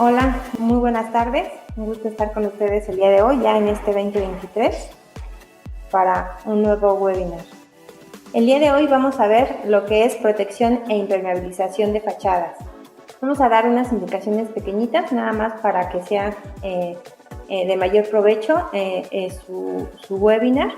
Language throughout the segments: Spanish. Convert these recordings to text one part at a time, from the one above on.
Hola, muy buenas tardes. Un gusto estar con ustedes el día de hoy, ya en este 2023, para un nuevo webinar. El día de hoy vamos a ver lo que es protección e impermeabilización de fachadas. Vamos a dar unas indicaciones pequeñitas, nada más para que sea de mayor provecho su webinar.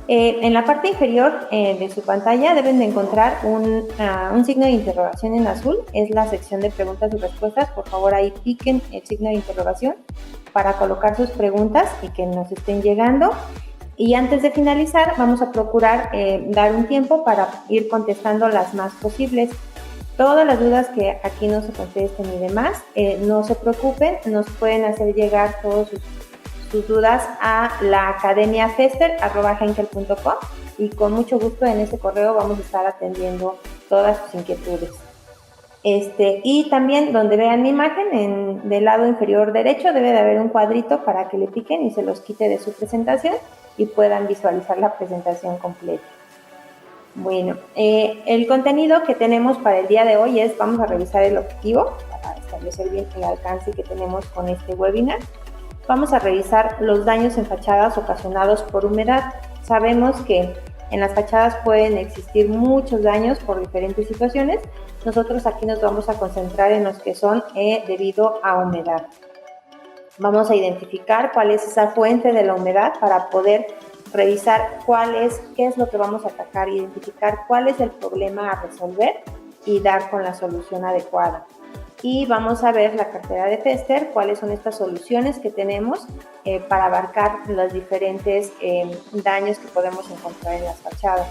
En la parte inferior de su pantalla deben de encontrar un signo de interrogación en azul, es la sección de preguntas y respuestas. Por favor, ahí piquen el signo de interrogación para colocar sus preguntas y que nos estén llegando. Y antes de finalizar, vamos a procurar dar un tiempo para ir contestando las más posibles. Todas las dudas que aquí no se contesten y demás, no se preocupen, nos pueden hacer llegar todos sus dudas a la academiafester@henkel.com y con mucho gusto en ese correo vamos a estar atendiendo todas sus inquietudes. Y también donde vean mi imagen, del lado inferior derecho debe de haber un cuadrito para que le piquen y se los quite de su presentación y puedan visualizar la presentación completa. Bueno, el contenido que tenemos para el día de hoy vamos a revisar el objetivo para establecer bien el alcance que tenemos con este webinar. Vamos a revisar los daños en fachadas ocasionados por humedad. Sabemos que en las fachadas pueden existir muchos daños por diferentes situaciones. Nosotros aquí nos vamos a concentrar en los que son debido a humedad. Vamos a identificar cuál es esa fuente de la humedad para poder revisar qué es lo que vamos a atacar, identificar cuál es el problema a resolver y dar con la solución adecuada. Y vamos a ver la cartera de Fester, cuáles son estas soluciones que tenemos para abarcar los diferentes daños que podemos encontrar en las fachadas.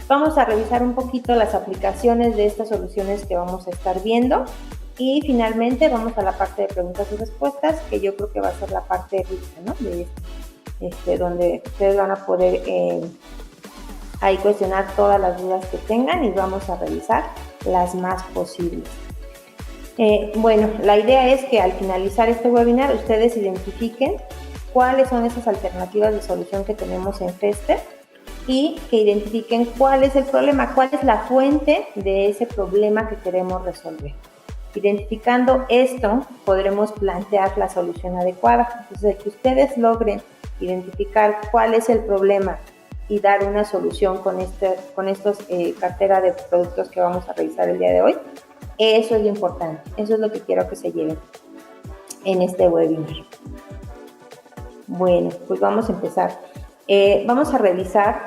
Vamos a revisar un poquito las aplicaciones de estas soluciones que vamos a estar viendo y finalmente vamos a la parte de preguntas y respuestas, que yo creo que va a ser la parte rica, ¿no? Donde ustedes van a poder ahí cuestionar todas las dudas que tengan y vamos a revisar las más posibles. Bueno, la idea es que al finalizar este webinar ustedes identifiquen cuáles son esas alternativas de solución que tenemos en Fester y que identifiquen cuál es el problema, cuál es la fuente de ese problema que queremos resolver. Identificando esto, podremos plantear la solución adecuada. Entonces, que ustedes logren identificar cuál es el problema y dar una solución con estos cartera de productos que vamos a revisar el día de hoy. Eso es lo importante, eso es lo que quiero que se lleven en este webinar. Bueno, pues vamos a empezar. Vamos a revisar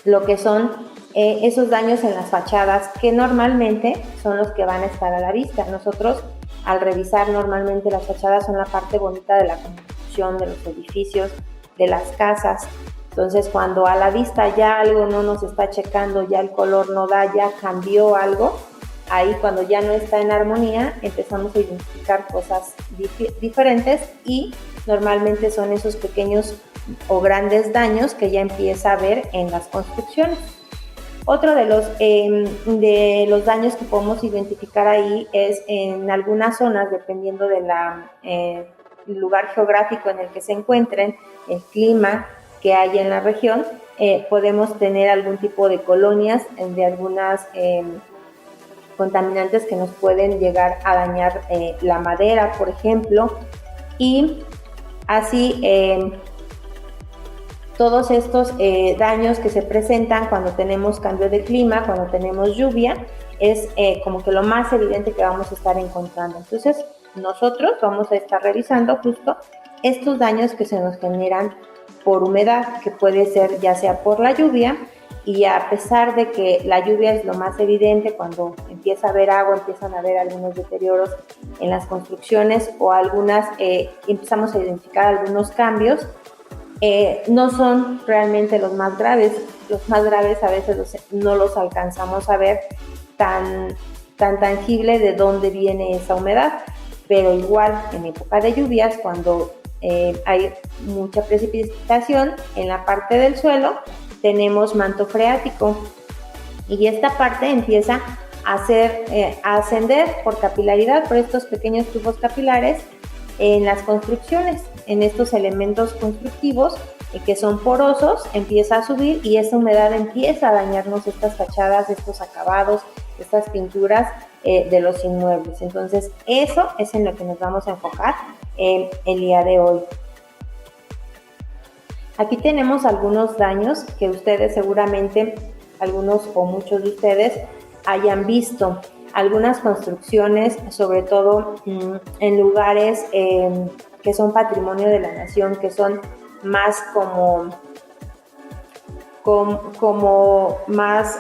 lo que son esos daños en las fachadas que normalmente son los que van a estar a la vista. Nosotros, al revisar normalmente las fachadas, son la parte bonita de la construcción, de los edificios, de las casas. Entonces, cuando a la vista ya algo no nos está checando, ya el color no da, ya cambió algo, ahí cuando ya no está en armonía, empezamos a identificar cosas diferentes y normalmente son esos pequeños o grandes daños que ya empieza a ver en las construcciones. Otro de los daños que podemos identificar ahí es en algunas zonas, dependiendo del lugar geográfico en el que se encuentren, el clima que hay en la región, podemos tener algún tipo de colonias de algunas contaminantes que nos pueden llegar a dañar la madera, por ejemplo, y así todos estos daños que se presentan cuando tenemos cambio de clima, cuando tenemos lluvia, es como que lo más evidente que vamos a estar encontrando. Entonces, nosotros vamos a estar revisando justo estos daños que se nos generan por humedad, que puede ser ya sea por la lluvia, y a pesar de que la lluvia es lo más evidente, cuando empieza a haber agua, empiezan a haber algunos deterioros en las construcciones o empezamos a identificar algunos cambios, no son realmente los más graves. Los más graves a veces no los alcanzamos a ver tan tangible de dónde viene esa humedad, pero igual en época de lluvias, cuando hay mucha precipitación en la parte del suelo, tenemos manto freático y esta parte empieza a ascender por capilaridad, por estos pequeños tubos capilares en las construcciones, en estos elementos constructivos que son porosos, empieza a subir y esa humedad empieza a dañarnos estas fachadas, estos acabados, estas pinturas de los inmuebles. Entonces, eso es en lo que nos vamos a enfocar el día de hoy. Aquí tenemos algunos daños que ustedes seguramente, algunos o muchos de ustedes, hayan visto. Algunas construcciones, sobre todo en lugares que son patrimonio de la nación, que son más como más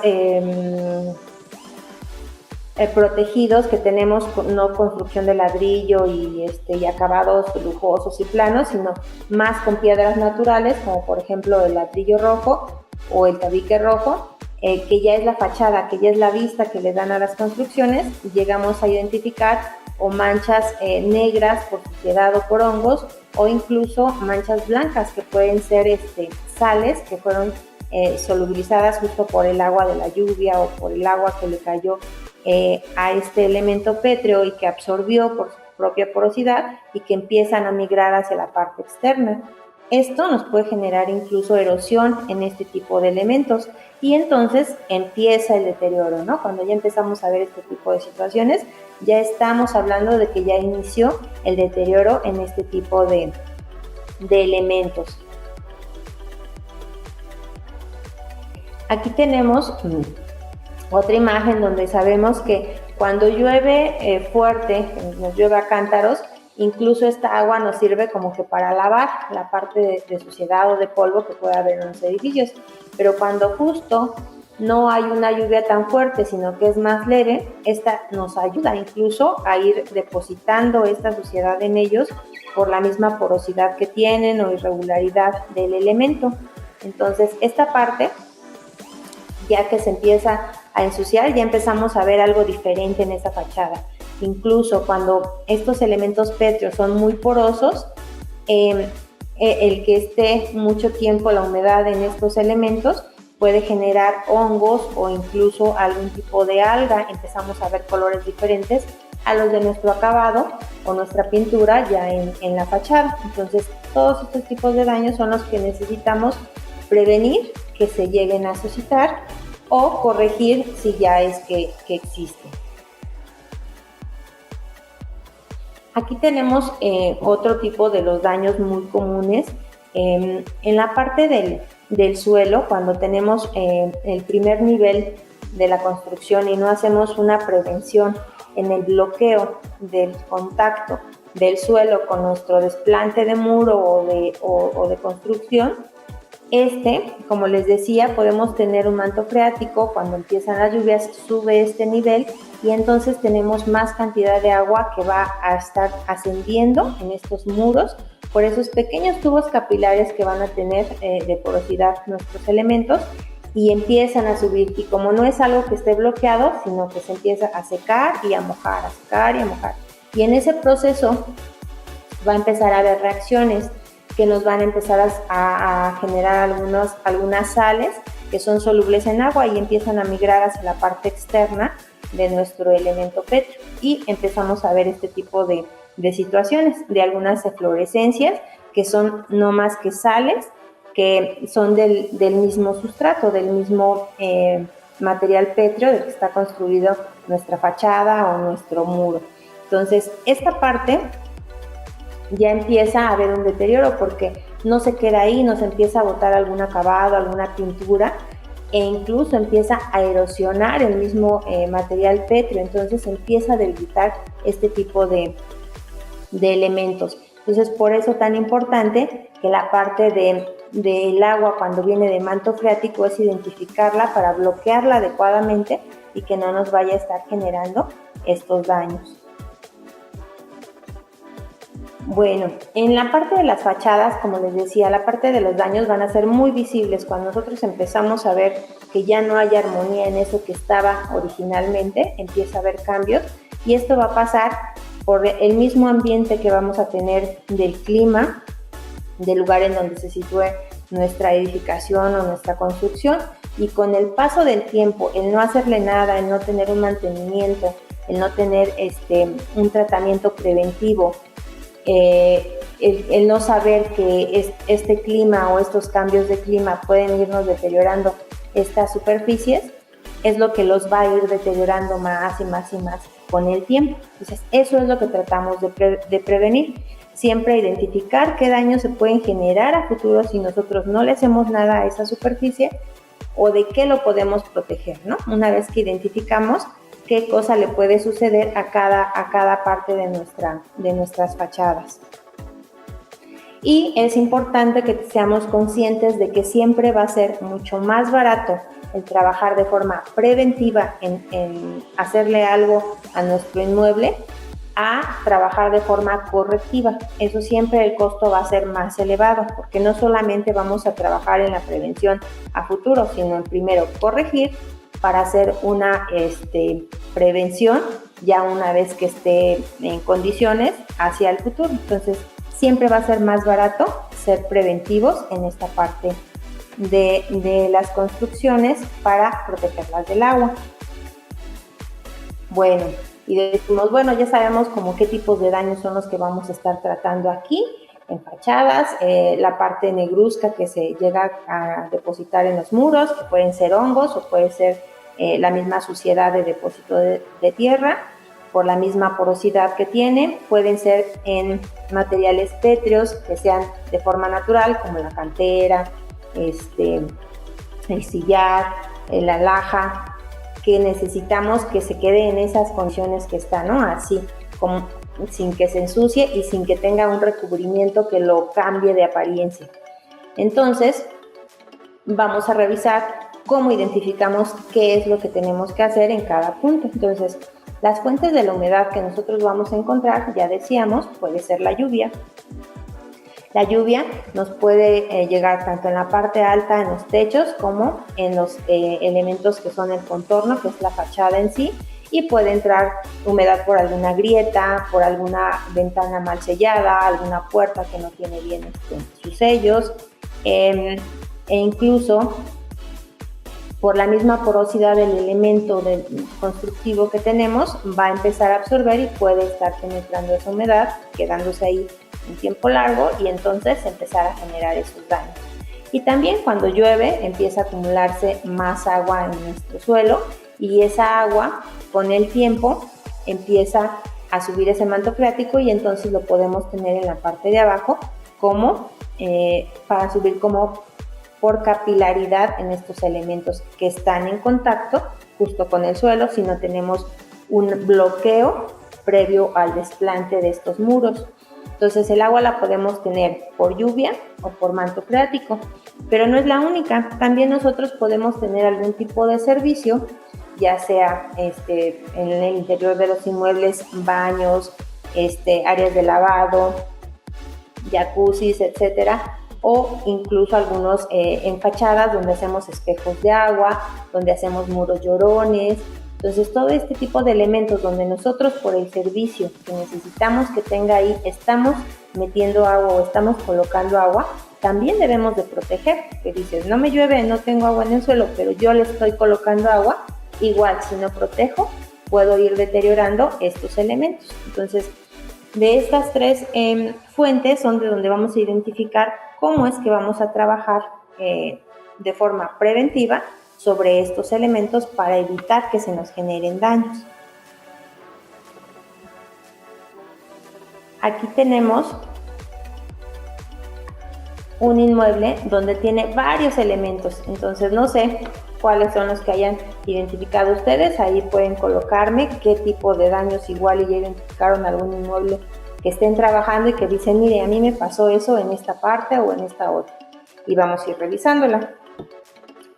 protegidos, que tenemos no construcción de ladrillo y acabados lujosos y planos, sino más con piedras naturales, como por ejemplo el ladrillo rojo o el tabique rojo, que ya es la fachada, que ya es la vista que le dan a las construcciones, y llegamos a identificar o manchas negras por suciedad o por hongos, o incluso manchas blancas que pueden ser sales que fueron solubilizadas justo por el agua de la lluvia o por el agua que le cayó a este elemento pétreo y que absorbió por su propia porosidad y que empiezan a migrar hacia la parte externa. Esto nos puede generar incluso erosión en este tipo de elementos y entonces empieza el deterioro, ¿no? Cuando ya empezamos a ver este tipo de situaciones, ya estamos hablando de que ya inició el deterioro en este tipo de elementos. Aquí tenemos otra imagen donde sabemos que cuando llueve fuerte, nos llueve a cántaros, incluso esta agua nos sirve como que para lavar la parte de suciedad o de polvo que puede haber en los edificios. Pero cuando justo no hay una lluvia tan fuerte, sino que es más leve, esta nos ayuda incluso a ir depositando esta suciedad en ellos por la misma porosidad que tienen o irregularidad del elemento. Entonces, esta parte, ya que se empieza a ensuciar, ya empezamos a ver algo diferente en esa fachada. Incluso cuando estos elementos pétreos son muy porosos, el que esté mucho tiempo la humedad en estos elementos puede generar hongos o incluso algún tipo de alga. Empezamos a ver colores diferentes a los de nuestro acabado o nuestra pintura ya en la fachada. Entonces, todos estos tipos de daños son los que necesitamos prevenir que se lleguen a suscitar o corregir si ya es que existen. Aquí tenemos otro tipo de los daños muy comunes. En la parte del suelo, cuando tenemos el primer nivel de la construcción y no hacemos una prevención en el bloqueo del contacto del suelo con nuestro desplante de muro o de construcción, como les decía, podemos tener un manto freático. Cuando empiezan las lluvias sube este nivel y entonces tenemos más cantidad de agua que va a estar ascendiendo en estos muros por esos pequeños tubos capilares que van a tener de porosidad nuestros elementos y empiezan a subir. Y como no es algo que esté bloqueado, sino que se empieza a secar y a mojar, a secar y a mojar. Y en ese proceso va a empezar a haber reacciones que nos van a empezar a generar algunas sales que son solubles en agua y empiezan a migrar hacia la parte externa de nuestro elemento pétreo y empezamos a ver este tipo de situaciones, de algunas eflorescencias que son no más que sales que son del mismo sustrato, del mismo material pétreo del que está construido nuestra fachada o nuestro muro. Entonces, esta parte ya empieza a haber un deterioro porque no se queda ahí, nos empieza a botar algún acabado, alguna pintura e incluso empieza a erosionar el mismo material pétreo, entonces empieza a debilitar este tipo de elementos. Entonces, por eso tan importante que la parte del agua cuando viene de manto freático es identificarla para bloquearla adecuadamente y que no nos vaya a estar generando estos daños. Bueno, en la parte de las fachadas, como les decía, la parte de los daños van a ser muy visibles cuando nosotros empezamos a ver que ya no hay armonía en eso que estaba originalmente, empieza a haber cambios y esto va a pasar por el mismo ambiente que vamos a tener del clima, del lugar en donde se sitúe nuestra edificación o nuestra construcción y con el paso del tiempo, el no hacerle nada, el no tener un mantenimiento, el no tener un tratamiento preventivo, el no saber que este clima o estos cambios de clima pueden irnos deteriorando estas superficies, es lo que los va a ir deteriorando más y más y más con el tiempo. Entonces, eso es lo que tratamos de prevenir. Siempre identificar qué daños se pueden generar a futuro si nosotros no le hacemos nada a esa superficie o de qué lo podemos proteger, ¿no? Una vez que identificamos qué cosa le puede suceder a cada parte de nuestras fachadas. Y es importante que seamos conscientes de que siempre va a ser mucho más barato el trabajar de forma preventiva en hacerle algo a nuestro inmueble a trabajar de forma correctiva. Eso siempre el costo va a ser más elevado, porque no solamente vamos a trabajar en la prevención a futuro, sino en primero corregir para hacer una prevención ya una vez que esté en condiciones hacia el futuro. Entonces, siempre va a ser más barato ser preventivos en esta parte de las construcciones para protegerlas del agua. Bueno, y decimos, bueno, ya sabemos como qué tipos de daños son los que vamos a estar tratando aquí en fachadas, la parte negruzca que se llega a depositar en los muros, que pueden ser hongos o puede ser la misma suciedad de depósito de tierra, por la misma porosidad que tiene, pueden ser en materiales pétreos que sean de forma natural, como la cantera, el sillar, la laja, que necesitamos que se quede en esas condiciones que está, ¿no? Así, como, sin que se ensucie y sin que tenga un recubrimiento que lo cambie de apariencia. Entonces, vamos a revisar cómo identificamos qué es lo que tenemos que hacer en cada punto. Entonces, las fuentes de la humedad que nosotros vamos a encontrar, ya decíamos, puede ser la lluvia. La lluvia nos puede llegar tanto en la parte alta, en los techos, como en los elementos que son el contorno, que es la fachada en sí, y puede entrar humedad por alguna grieta, por alguna ventana mal sellada, alguna puerta que no tiene bien sus sellos, e incluso por la misma porosidad del elemento constructivo que tenemos, va a empezar a absorber y puede estar penetrando esa humedad, quedándose ahí un tiempo largo y entonces empezar a generar esos daños. Y también cuando llueve empieza a acumularse más agua en nuestro suelo y esa agua con el tiempo empieza a subir ese manto freático y entonces lo podemos tener en la parte de abajo como para subir como por capilaridad en estos elementos que están en contacto justo con el suelo si no tenemos un bloqueo previo al desplante de estos muros. Entonces el agua la podemos tener por lluvia o por manto freático, pero no es la única. También nosotros podemos tener algún tipo de servicio, ya sea en el interior de los inmuebles, baños, áreas de lavado, jacuzzis, etcétera, o incluso algunos en fachadas donde hacemos espejos de agua, donde hacemos muros llorones. Entonces, todo este tipo de elementos donde nosotros por el servicio que necesitamos que tenga ahí, estamos metiendo agua o estamos colocando agua, también debemos de proteger. Que dices, no me llueve, no tengo agua en el suelo, pero yo le estoy colocando agua. Igual, si no protejo, puedo ir deteriorando estos elementos. Entonces, de estas tres fuentes son de donde vamos a identificar cómo es que vamos a trabajar de forma preventiva sobre estos elementos para evitar que se nos generen daños. Aquí tenemos un inmueble donde tiene varios elementos, entonces no sé cuáles son los que hayan identificado ustedes, ahí pueden colocarme qué tipo de daños igual y ya identificaron algún inmueble que estén trabajando y que dicen, mire, a mí me pasó eso en esta parte o en esta otra, y vamos a ir revisándola.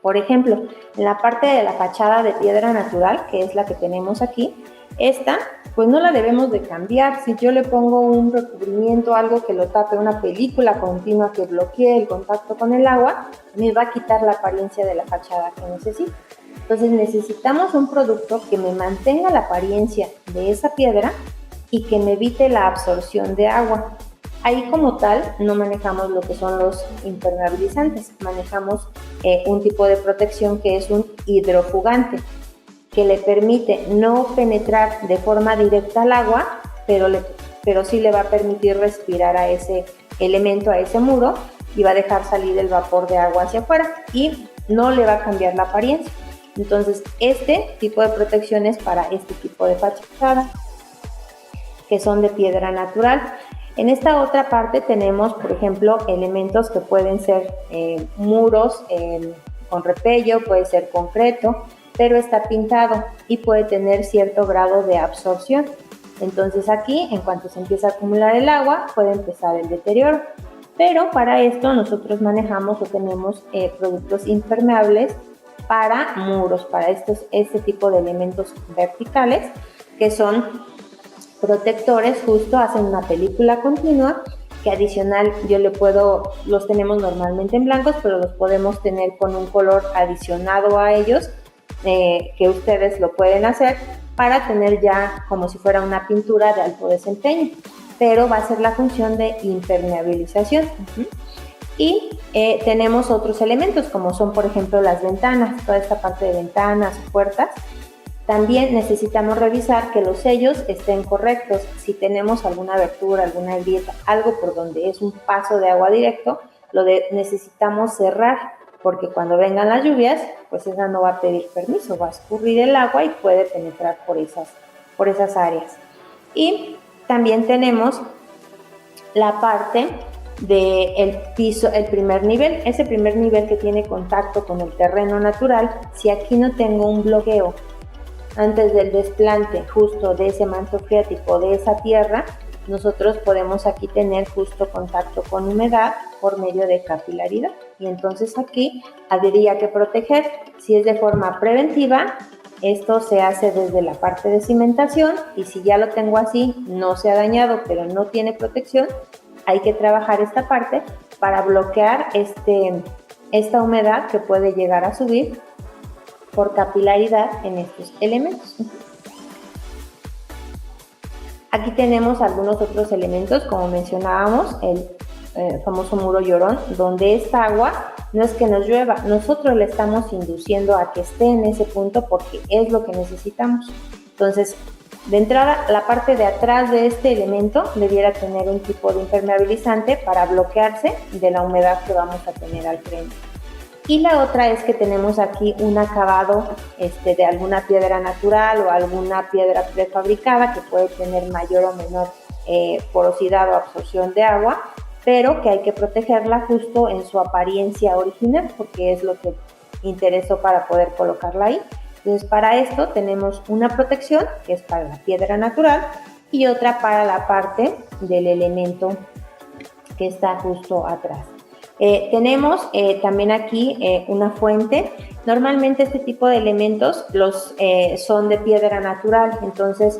Por ejemplo, en la parte de la fachada de piedra natural, que es la que tenemos aquí, esta pues no la debemos de cambiar. Si yo le pongo un recubrimiento, algo que lo tape, una película continua que bloquee el contacto con el agua, me va a quitar la apariencia de la fachada que necesito. Entonces necesitamos un producto que me mantenga la apariencia de esa piedra y que me evite la absorción de agua. Ahí como tal no manejamos lo que son los impermeabilizantes, manejamos un tipo de protección que es un hidrofugante, que le permite no penetrar de forma directa al agua, pero sí le va a permitir respirar a ese elemento, a ese muro, y va a dejar salir el vapor de agua hacia afuera y no le va a cambiar la apariencia. Entonces, este tipo de protecciones para este tipo de fachada, que son de piedra natural. En esta otra parte tenemos, por ejemplo, elementos que pueden ser muros con repello, puede ser concreto, pero está pintado y puede tener cierto grado de absorción. Entonces aquí, en cuanto se empieza a acumular el agua, puede empezar el deterioro. Pero para esto nosotros manejamos o tenemos productos impermeables para muros, para este tipo de elementos verticales, que son protectores, justo hacen una película continua, que adicional los tenemos normalmente en blancos, pero los podemos tener con un color adicionado a ellos, que ustedes lo pueden hacer para tener ya como si fuera una pintura de alto desempeño, pero va a ser la función de impermeabilización. Y tenemos otros elementos como son, por ejemplo, las ventanas, toda esta parte de ventanas, puertas. También necesitamos revisar que los sellos estén correctos. Si tenemos alguna abertura, alguna grieta, algo por donde es un paso de agua directo, necesitamos cerrar, porque cuando vengan las lluvias, pues esa no va a pedir permiso, va a escurrir el agua y puede penetrar por esas áreas. Y también tenemos la parte del piso, el primer nivel, ese primer nivel que tiene contacto con el terreno natural. Si aquí no tengo un bloqueo antes del desplante justo de ese manto freático, de esa tierra, nosotros podemos aquí tener justo contacto con humedad por medio de capilaridad, y entonces aquí habría que proteger. Si es de forma preventiva, esto se hace desde la parte de cimentación, y si ya lo tengo así, no se ha dañado pero no tiene protección, hay que trabajar esta parte para bloquear esta humedad que puede llegar a subir por capilaridad en estos elementos. Aquí tenemos algunos otros elementos, como mencionábamos, el famoso muro llorón, donde esta agua no es que nos llueva, nosotros le estamos induciendo a que esté en ese punto porque es lo que necesitamos. Entonces, de entrada, la parte de atrás de este elemento debiera tener un tipo de impermeabilizante para bloquearse de la humedad que vamos a tener al frente. Y la otra es que tenemos aquí un acabado de alguna piedra natural o alguna piedra prefabricada que puede tener mayor o menor porosidad o absorción de agua, pero que hay que protegerla justo en su apariencia original, porque es lo que interesó para poder colocarla ahí. Entonces, para esto tenemos una protección que es para la piedra natural y otra para la parte del elemento que está justo atrás. Tenemos también aquí una fuente. Normalmente este tipo de elementos son de piedra natural, entonces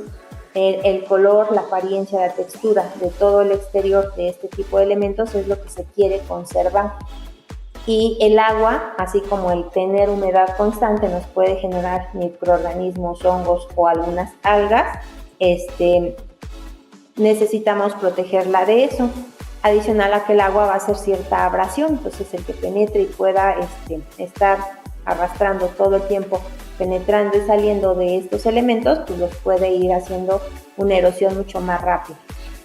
el color, la apariencia, la textura de todo el exterior de este tipo de elementos es lo que se quiere conservar. Y el agua, así como el tener humedad constante, nos puede generar microorganismos, hongos o algunas algas. Necesitamos protegerla de eso. Adicional a que el agua va a hacer cierta abrasión, entonces el que penetre y pueda estar arrastrando todo el tiempo, penetrando y saliendo de estos elementos, pues los puede ir haciendo una erosión mucho más rápida.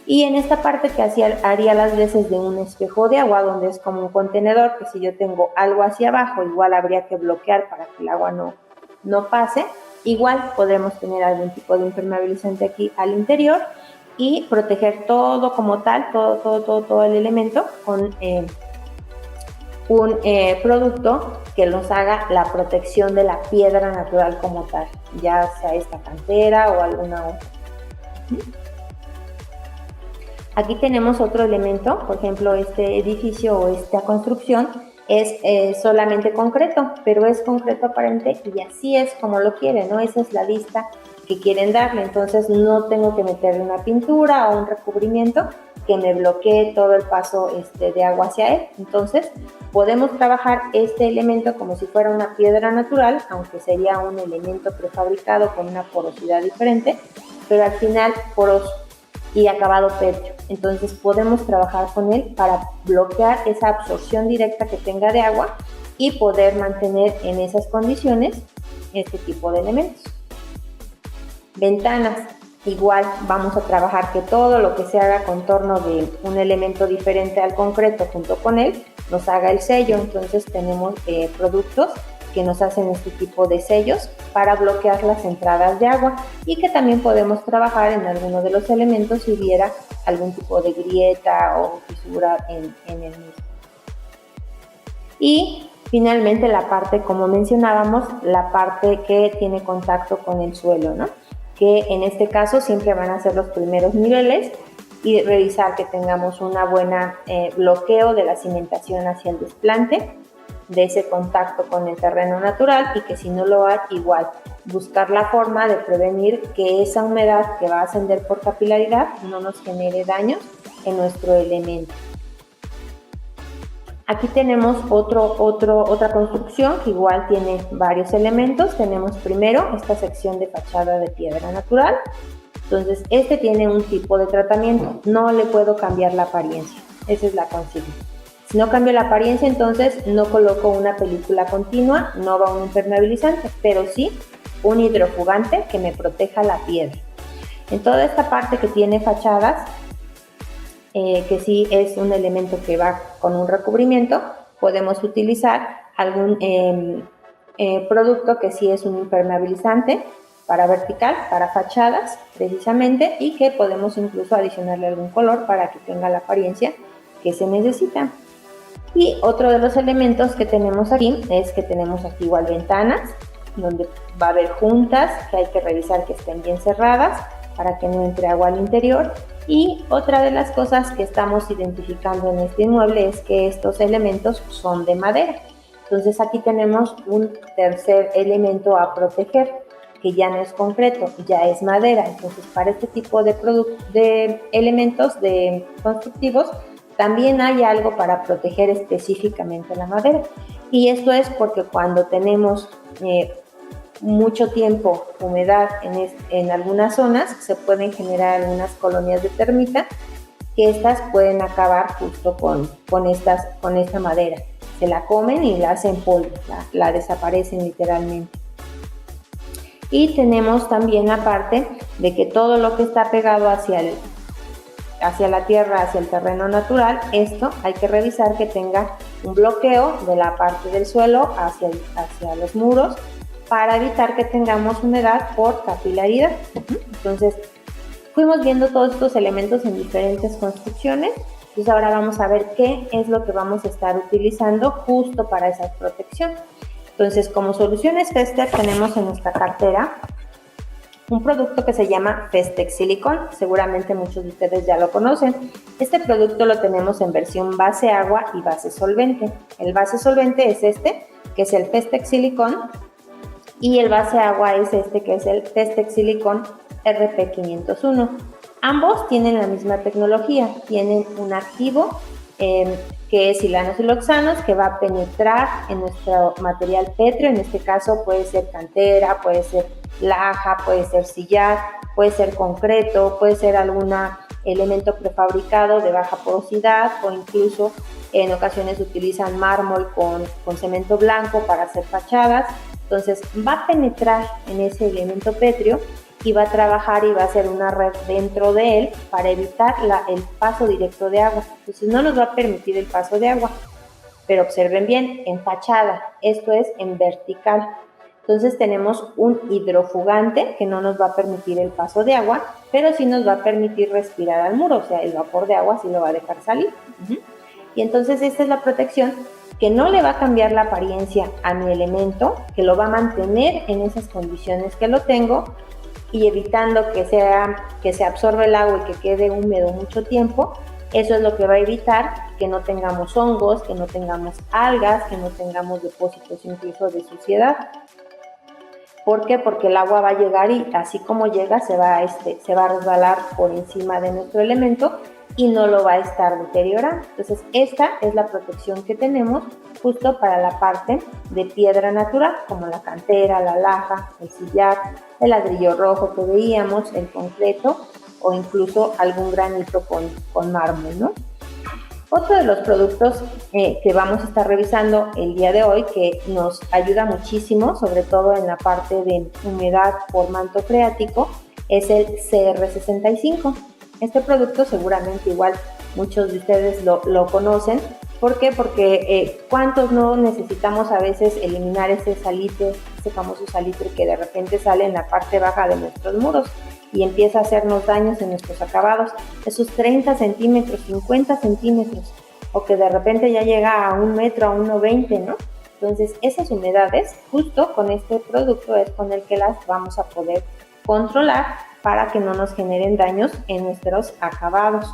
Y en esta parte que haría las veces de un espejo de agua, donde es como un contenedor, que si yo tengo algo hacia abajo, igual habría que bloquear para que el agua no pase. Igual podremos tener algún tipo de impermeabilizante aquí al interior y proteger todo como tal, todo el elemento con un producto que nos haga la protección de la piedra natural como tal, ya sea esta cantera o alguna otra. Aquí tenemos otro elemento, por ejemplo, este edificio o esta construcción es solamente concreto, pero es concreto aparente y así es como lo quieren, ¿no? Esa es la vista que quieren darle, entonces no tengo que meterle una pintura o un recubrimiento que me bloquee todo el paso de agua hacia él. Entonces podemos trabajar este elemento como si fuera una piedra natural, aunque sería un elemento prefabricado con una porosidad diferente, pero al final poroso y acabado pétreo. Entonces podemos trabajar con él para bloquear esa absorción directa que tenga de agua y poder mantener en esas condiciones este tipo de elementos. Ventanas, igual vamos a trabajar que todo lo que se haga contorno de un elemento diferente al concreto junto con él nos haga el sello. Entonces tenemos productos que nos hacen este tipo de sellos para bloquear las entradas de agua, y que también podemos trabajar en alguno de los elementos si hubiera algún tipo de grieta o fisura en el mismo. Y finalmente la parte, como mencionábamos, la parte que tiene contacto con el suelo, ¿no? Que en este caso siempre van a ser los primeros niveles, y revisar que tengamos una buena bloqueo de la cimentación hacia el desplante, de ese contacto con el terreno natural, y que si no lo hay, igual buscar la forma de prevenir que esa humedad que va a ascender por capilaridad no nos genere daños en nuestro elemento. Aquí tenemos otra construcción que igual tiene varios elementos. Tenemos primero esta sección de fachada de piedra natural. Entonces, este tiene un tipo de tratamiento, no le puedo cambiar la apariencia, esa es la consigna. Si no cambio la apariencia, entonces no coloco una película continua, no va un impermeabilizante, pero sí un hidrofugante que me proteja la piedra. En toda esta parte que tiene fachadas, que sí es un elemento que va con un recubrimiento, podemos utilizar algún producto que sí es un impermeabilizante para vertical, para fachadas precisamente, y que podemos incluso adicionarle algún color para que tenga la apariencia que se necesita. Y otro de los elementos que tenemos aquí es que tenemos aquí igual ventanas, donde va a haber juntas que hay que revisar que estén bien cerradas para que no entre agua al interior. Y otra de las cosas que estamos identificando en este inmueble es que estos elementos son de madera. Entonces aquí tenemos un tercer elemento a proteger, que ya no es concreto, ya es madera. Entonces, para este tipo de elementos constructivos, también hay algo para proteger específicamente la madera. Y esto es porque cuando tenemos mucho tiempo humedad en algunas zonas, se pueden generar algunas colonias de termita, que estas pueden acabar justo con esta madera. Se la comen y la hacen polvo, la desaparecen literalmente. Y tenemos también la parte de que todo lo que está pegado hacia la tierra, hacia el terreno natural, esto hay que revisar que tenga un bloqueo de la parte del suelo hacia los muros, para evitar que tengamos humedad por capilaridad. Entonces, fuimos viendo todos estos elementos en diferentes construcciones. Entonces ahora vamos a ver qué es lo que vamos a estar utilizando justo para esa protección. Entonces, como soluciones Festech tenemos en nuestra cartera un producto que se llama Festech Silicone. Seguramente muchos de ustedes ya lo conocen. Este producto lo tenemos en versión base agua y base solvente. El base solvente es este, que es el Festech Silicone, y el base agua es este, que es el Festech Silicone RP501. Ambos tienen la misma tecnología, tienen un activo que es silanos y loxanos, que va a penetrar en nuestro material pétreo. En este caso puede ser cantera, puede ser laja, puede ser sillar, puede ser concreto, puede ser algún elemento prefabricado de baja porosidad, o incluso en ocasiones utilizan mármol con cemento blanco para hacer fachadas. Entonces va a penetrar en ese elemento pétreo y va a trabajar y va a hacer una red dentro de él para evitar el paso directo de agua. Entonces no nos va a permitir el paso de agua, pero observen bien, en fachada, esto es en vertical. Entonces tenemos un hidrofugante que no nos va a permitir el paso de agua, pero sí nos va a permitir respirar al muro, o sea, el vapor de agua sí lo va a dejar salir. Y entonces esta es la protección que no le va a cambiar la apariencia a mi elemento, que lo va a mantener en esas condiciones que lo tengo, y evitando que se absorba el agua y que quede húmedo mucho tiempo. Eso es lo que va a evitar que no tengamos hongos, que no tengamos algas, que no tengamos depósitos incluso de suciedad. ¿Por qué? Porque el agua va a llegar y así como llega se va a resbalar por encima de nuestro elemento y no lo va a estar deteriorando. Entonces esta es la protección que tenemos justo para la parte de piedra natural, como la cantera, la laja, el sillar, el ladrillo rojo que veíamos, el concreto o incluso algún granito con mármol, ¿no? Otro de los productos que vamos a estar revisando el día de hoy, que nos ayuda muchísimo, sobre todo en la parte de humedad por manto freático, es el CR65. Este producto seguramente igual muchos de ustedes lo conocen, ¿Por qué? Porque ¿cuántos no necesitamos a veces eliminar ese salitre, ese famoso salitre que de repente sale en la parte baja de nuestros muros y empieza a hacernos daños en nuestros acabados? Esos 30 centímetros, 50 centímetros, o que de repente ya llega a 1 metro, a 1,20, ¿no? Entonces, esas humedades, justo con este producto es con el que las vamos a poder controlar para que no nos generen daños en nuestros acabados.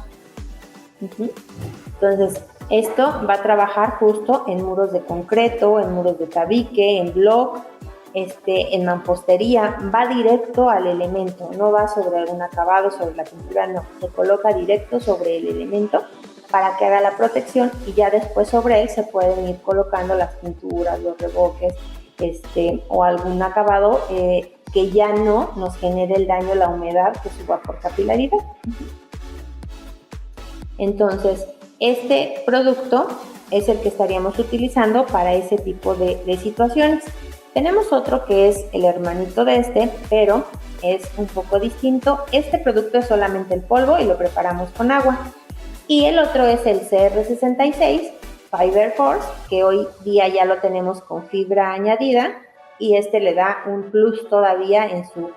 Entonces, esto va a trabajar justo en muros de concreto, en muros de tabique, en block, en mampostería, va directo al elemento, no va sobre algún acabado, sobre la pintura, no, se coloca directo sobre el elemento para que haga la protección y ya después sobre él se pueden ir colocando las pinturas, los revoques, o algún acabado que ya no nos genere el daño, la humedad que suba por capilaridad. Entonces, este producto es el que estaríamos utilizando para ese tipo de situaciones. Tenemos otro que es el hermanito de este, pero es un poco distinto. Este producto es solamente el polvo y lo preparamos con agua. Y el otro es el CR66 Fiber Force, que hoy día ya lo tenemos con fibra añadida y le da un plus todavía en su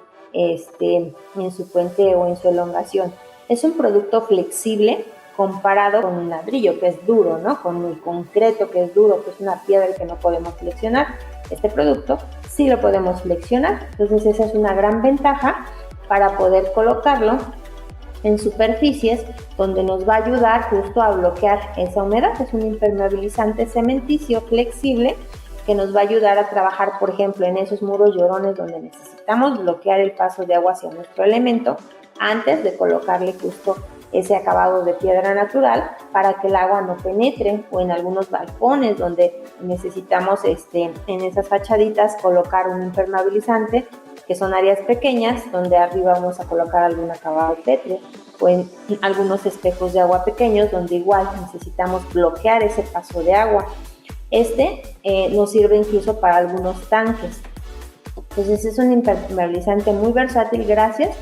puente o en su elongación. Es un producto flexible comparado con un ladrillo que es duro, ¿no? Con el concreto que es duro, que es una piedra que no podemos flexionar. Este producto sí lo podemos flexionar, entonces esa es una gran ventaja para poder colocarlo en superficies donde nos va a ayudar justo a bloquear esa humedad. Es un impermeabilizante cementicio flexible que nos va a ayudar a trabajar, por ejemplo, en esos muros llorones donde necesitamos bloquear el paso de agua hacia nuestro elemento antes de colocarle justo ese acabado de piedra natural para que el agua no penetre, o en algunos balcones donde necesitamos en esas fachaditas colocar un impermeabilizante, que son áreas pequeñas donde arriba vamos a colocar algún acabado pétreo, o en algunos espejos de agua pequeños donde igual necesitamos bloquear ese paso de agua. Nos sirve incluso para algunos tanques. Entonces es un impermeabilizante muy versátil gracias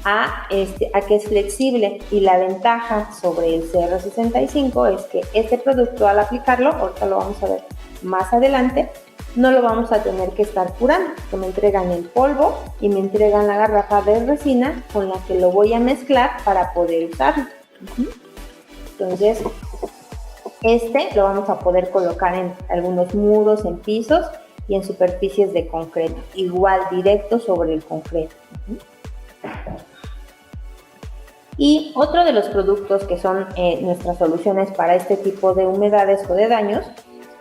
a que es flexible, y la ventaja sobre el CR65 es que este producto, al aplicarlo, ahorita lo vamos a ver más adelante, no lo vamos a tener que estar curando, que me entregan el polvo y me entregan la garrafa de resina con la que lo voy a mezclar para poder usarlo. Entonces lo vamos a poder colocar en algunos muros, en pisos y en superficies de concreto, igual directo sobre el concreto. Y otro de los productos que son nuestras soluciones para este tipo de humedades o de daños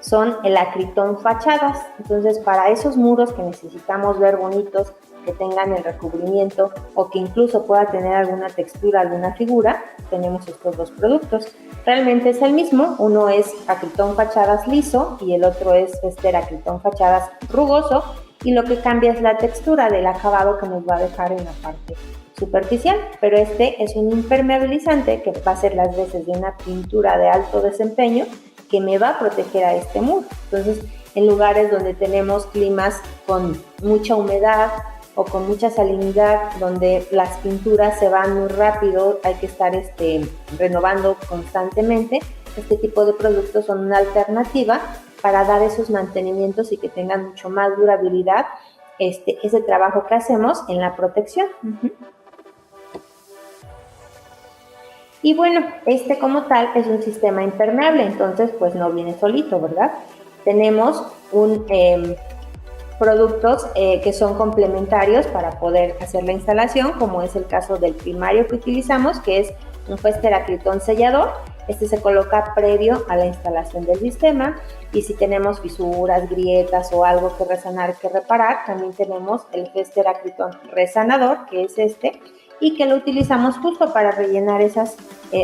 son el acritón fachadas. Entonces, para esos muros que necesitamos ver bonitos, que tengan el recubrimiento o que incluso pueda tener alguna textura, alguna figura, tenemos estos dos productos. Realmente es el mismo, uno es acritón fachadas liso y el otro es acritón fachadas rugoso, y lo que cambia es la textura del acabado que nos va a dejar en la parte superficial, pero es un impermeabilizante que va a ser las veces de una pintura de alto desempeño que me va a proteger a este muro. Entonces, en lugares donde tenemos climas con mucha humedad o con mucha salinidad, donde las pinturas se van muy rápido, hay que estar renovando constantemente, este tipo de productos son una alternativa para dar esos mantenimientos y que tengan mucho más durabilidad ese trabajo que hacemos en la protección. Y bueno, como tal es un sistema impermeable, entonces pues no viene solito, ¿verdad? Tenemos productos que son complementarios para poder hacer la instalación, como es el caso del primario que utilizamos, que es un Festeracritón sellador. Se coloca previo a la instalación del sistema, y si tenemos fisuras, grietas o algo que resanar, que reparar, también tenemos el Festeracritón resanador, que es y que lo utilizamos justo para rellenar esas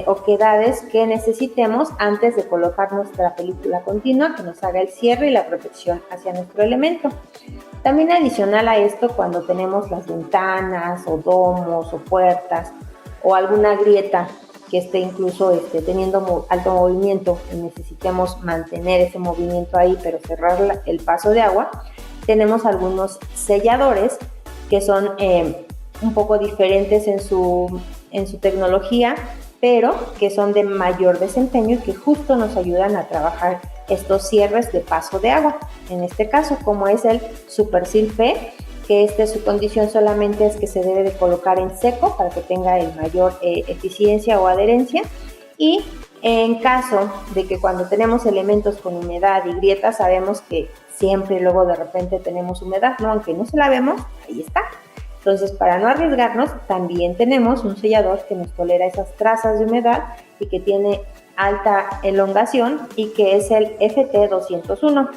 oquedades que necesitemos antes de colocar nuestra película continua que nos haga el cierre y la protección hacia nuestro elemento. También adicional a esto, cuando tenemos las ventanas o domos o puertas o alguna grieta que esté incluso teniendo alto movimiento y necesitemos mantener ese movimiento ahí pero cerrar el paso de agua, tenemos algunos selladores que son un poco diferentes en su tecnología, pero que son de mayor desempeño y que justo nos ayudan a trabajar estos cierres de paso de agua. En este caso, como es el Supersil P, que su condición solamente es que se debe de colocar en seco para que tenga el mayor eficiencia o adherencia. Y en caso de que cuando tenemos elementos con humedad y grietas, sabemos que siempre luego de repente tenemos humedad, ¿no? Aunque no se la vemos, ahí está. Entonces, para no arriesgarnos, también tenemos un sellador que nos tolera esas trazas de humedad y que tiene alta elongación y que es el FT201.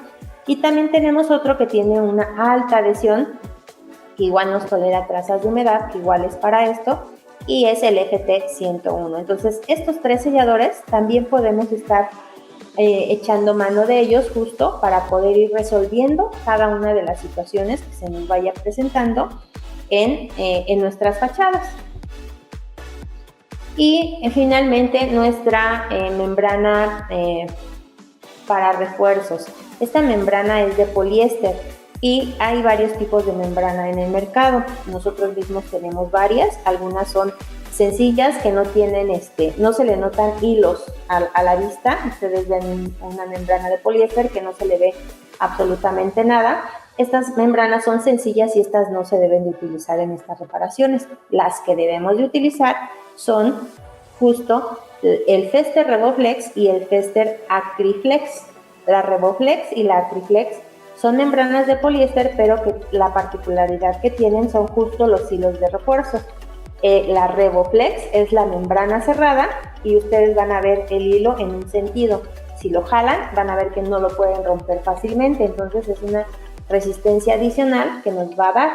Y también tenemos otro que tiene una alta adhesión, que igual nos tolera trazas de humedad, que igual es para esto, y es el FT101. Entonces, estos 3 selladores también podemos estar echando mano de ellos justo para poder ir resolviendo cada una de las situaciones que se nos vaya presentando en nuestras fachadas. Y finalmente nuestra membrana para refuerzos. Esta membrana es de poliéster y hay varios tipos de membrana en el mercado. Nosotros mismos tenemos varias, algunas son sencillas que no tienen, no se le notan hilos a la vista. Ustedes ven una membrana de poliéster que no se le ve absolutamente nada. Estas membranas son sencillas y estas no se deben de utilizar en estas reparaciones. Las que debemos de utilizar son justo el Fester Revoflex y el Fester Acriflex. La Revoflex y la Acriflex son membranas de poliéster, pero que la particularidad que tienen son justo los hilos de refuerzo. La Revoflex es la membrana cerrada y ustedes van a ver el hilo en un sentido. Si lo jalan, van a ver que no lo pueden romper fácilmente, entonces es una resistencia adicional que nos va a dar.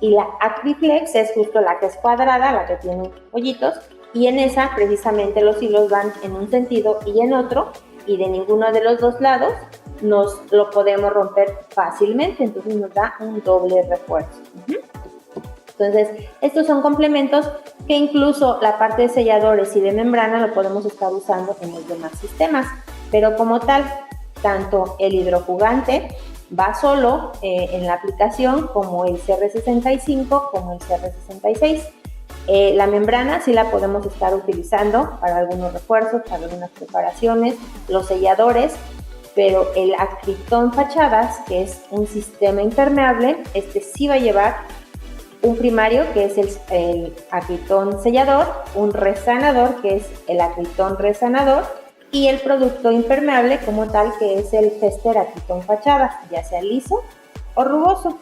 Y la Acriflex es justo la que es cuadrada, la que tiene hoyitos, y en esa precisamente los hilos van en un sentido y en otro, y de ninguno de los dos lados nos lo podemos romper fácilmente, entonces nos da un doble refuerzo. Entonces, estos son complementos que incluso la parte de selladores y de membrana lo podemos estar usando en los demás sistemas, pero como tal, tanto el hidrofugante va solo en la aplicación como el CR65 como el CR66. La membrana sí la podemos estar utilizando para algunos refuerzos, para algunas preparaciones, los selladores, pero el Acryton Fachadas, que es un sistema impermeable, sí va a llevar un primario, que es el Acryton sellador, un resanador, que es el Acryton resanador, y el producto impermeable como tal, que es el Fester Acryton Fachadas, ya sea liso o rugoso.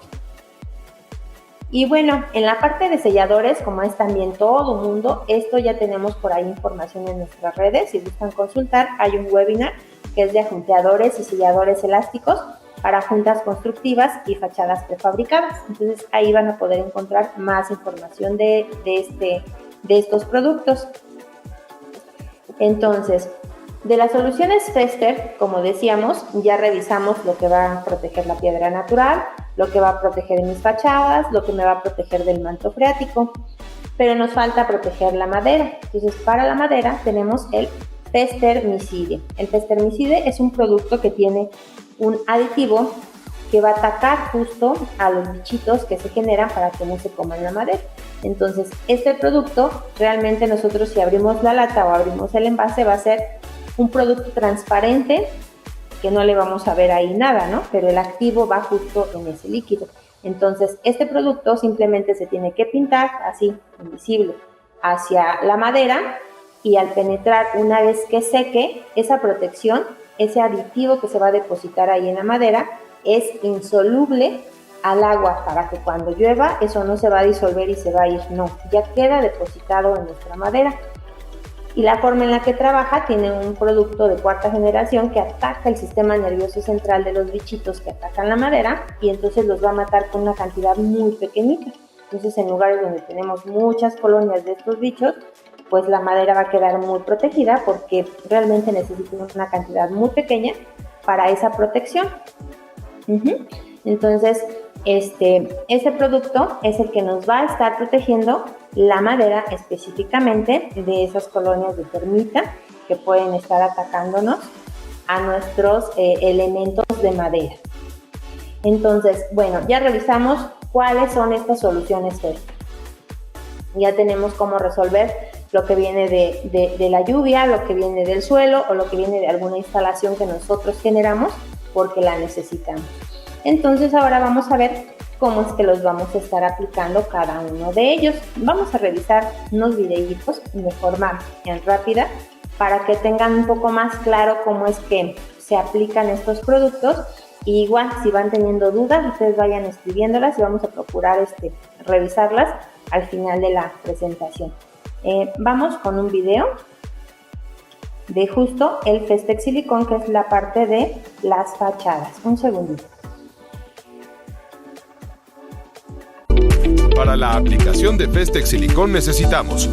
Y bueno, en la parte de selladores, como es también todo mundo, esto ya tenemos por ahí información en nuestras redes. Si gustan consultar, hay un webinar que es de ajunteadores y selladores elásticos para juntas constructivas y fachadas prefabricadas. Entonces ahí van a poder encontrar más información de estos productos. Entonces, de las soluciones Fester, como decíamos, ya revisamos lo que va a proteger la piedra natural, lo que va a proteger mis fachadas, lo que me va a proteger del manto freático, pero nos falta proteger la madera. Entonces, para la madera tenemos el Festermicide. El Festermicide es un producto que tiene un aditivo que va a atacar justo a los bichitos que se generan para que no se coman la madera. Entonces, este producto, realmente nosotros si abrimos la lata o abrimos el envase, va a ser un producto transparente que no le vamos a ver ahí nada, ¿no? Pero el activo va justo en ese líquido. Entonces, este producto simplemente se tiene que pintar así, invisible, hacia la madera, y al penetrar, una vez que seque, esa protección, ese aditivo que se va a depositar ahí en la madera, es insoluble al agua, para que cuando llueva eso no se va a disolver y se va a ir, no, ya queda depositado en nuestra madera. Y la forma en la que trabaja tiene un producto de cuarta generación que ataca el sistema nervioso central de los bichitos que atacan la madera, y entonces los va a matar con una cantidad muy pequeñita. Entonces, en lugares donde tenemos muchas colonias de estos bichos, pues la madera va a quedar muy protegida porque realmente necesitamos una cantidad muy pequeña para esa protección. Entonces, ese producto es el que nos va a estar protegiendo la madera específicamente de esas colonias de termita que pueden estar atacándonos a nuestros elementos de madera. Entonces, bueno, ya revisamos cuáles son estas soluciones Fester. Ya tenemos cómo resolver lo que viene de la lluvia, lo que viene del suelo o lo que viene de alguna instalación que nosotros generamos porque la necesitamos. Entonces ahora vamos a ver cómo es que los vamos a estar aplicando cada uno de ellos. Vamos a revisar unos videitos de forma rápida para que tengan un poco más claro cómo es que se aplican estos productos. Y igual, si van teniendo dudas, ustedes vayan escribiéndolas y vamos a procurar revisarlas al final de la presentación. Vamos con un video de justo el Festex Silicón, que es la parte de las fachadas. Un segundito. Para la aplicación de Festex Silicón necesitamos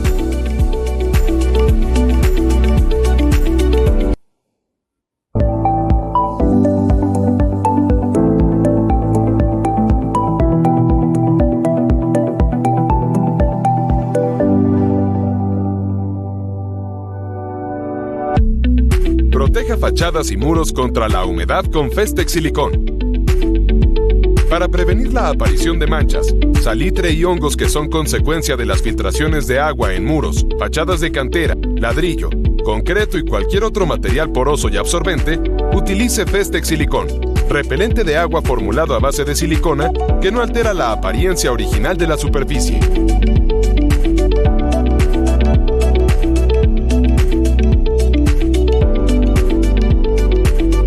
proteja fachadas y muros contra la humedad con Festex Silicón. Para prevenir la aparición de manchas, salitre y hongos que son consecuencia de las filtraciones de agua en muros, fachadas de cantera, ladrillo, concreto y cualquier otro material poroso y absorbente, utilice Festex Silicón, repelente de agua formulado a base de silicona que no altera la apariencia original de la superficie.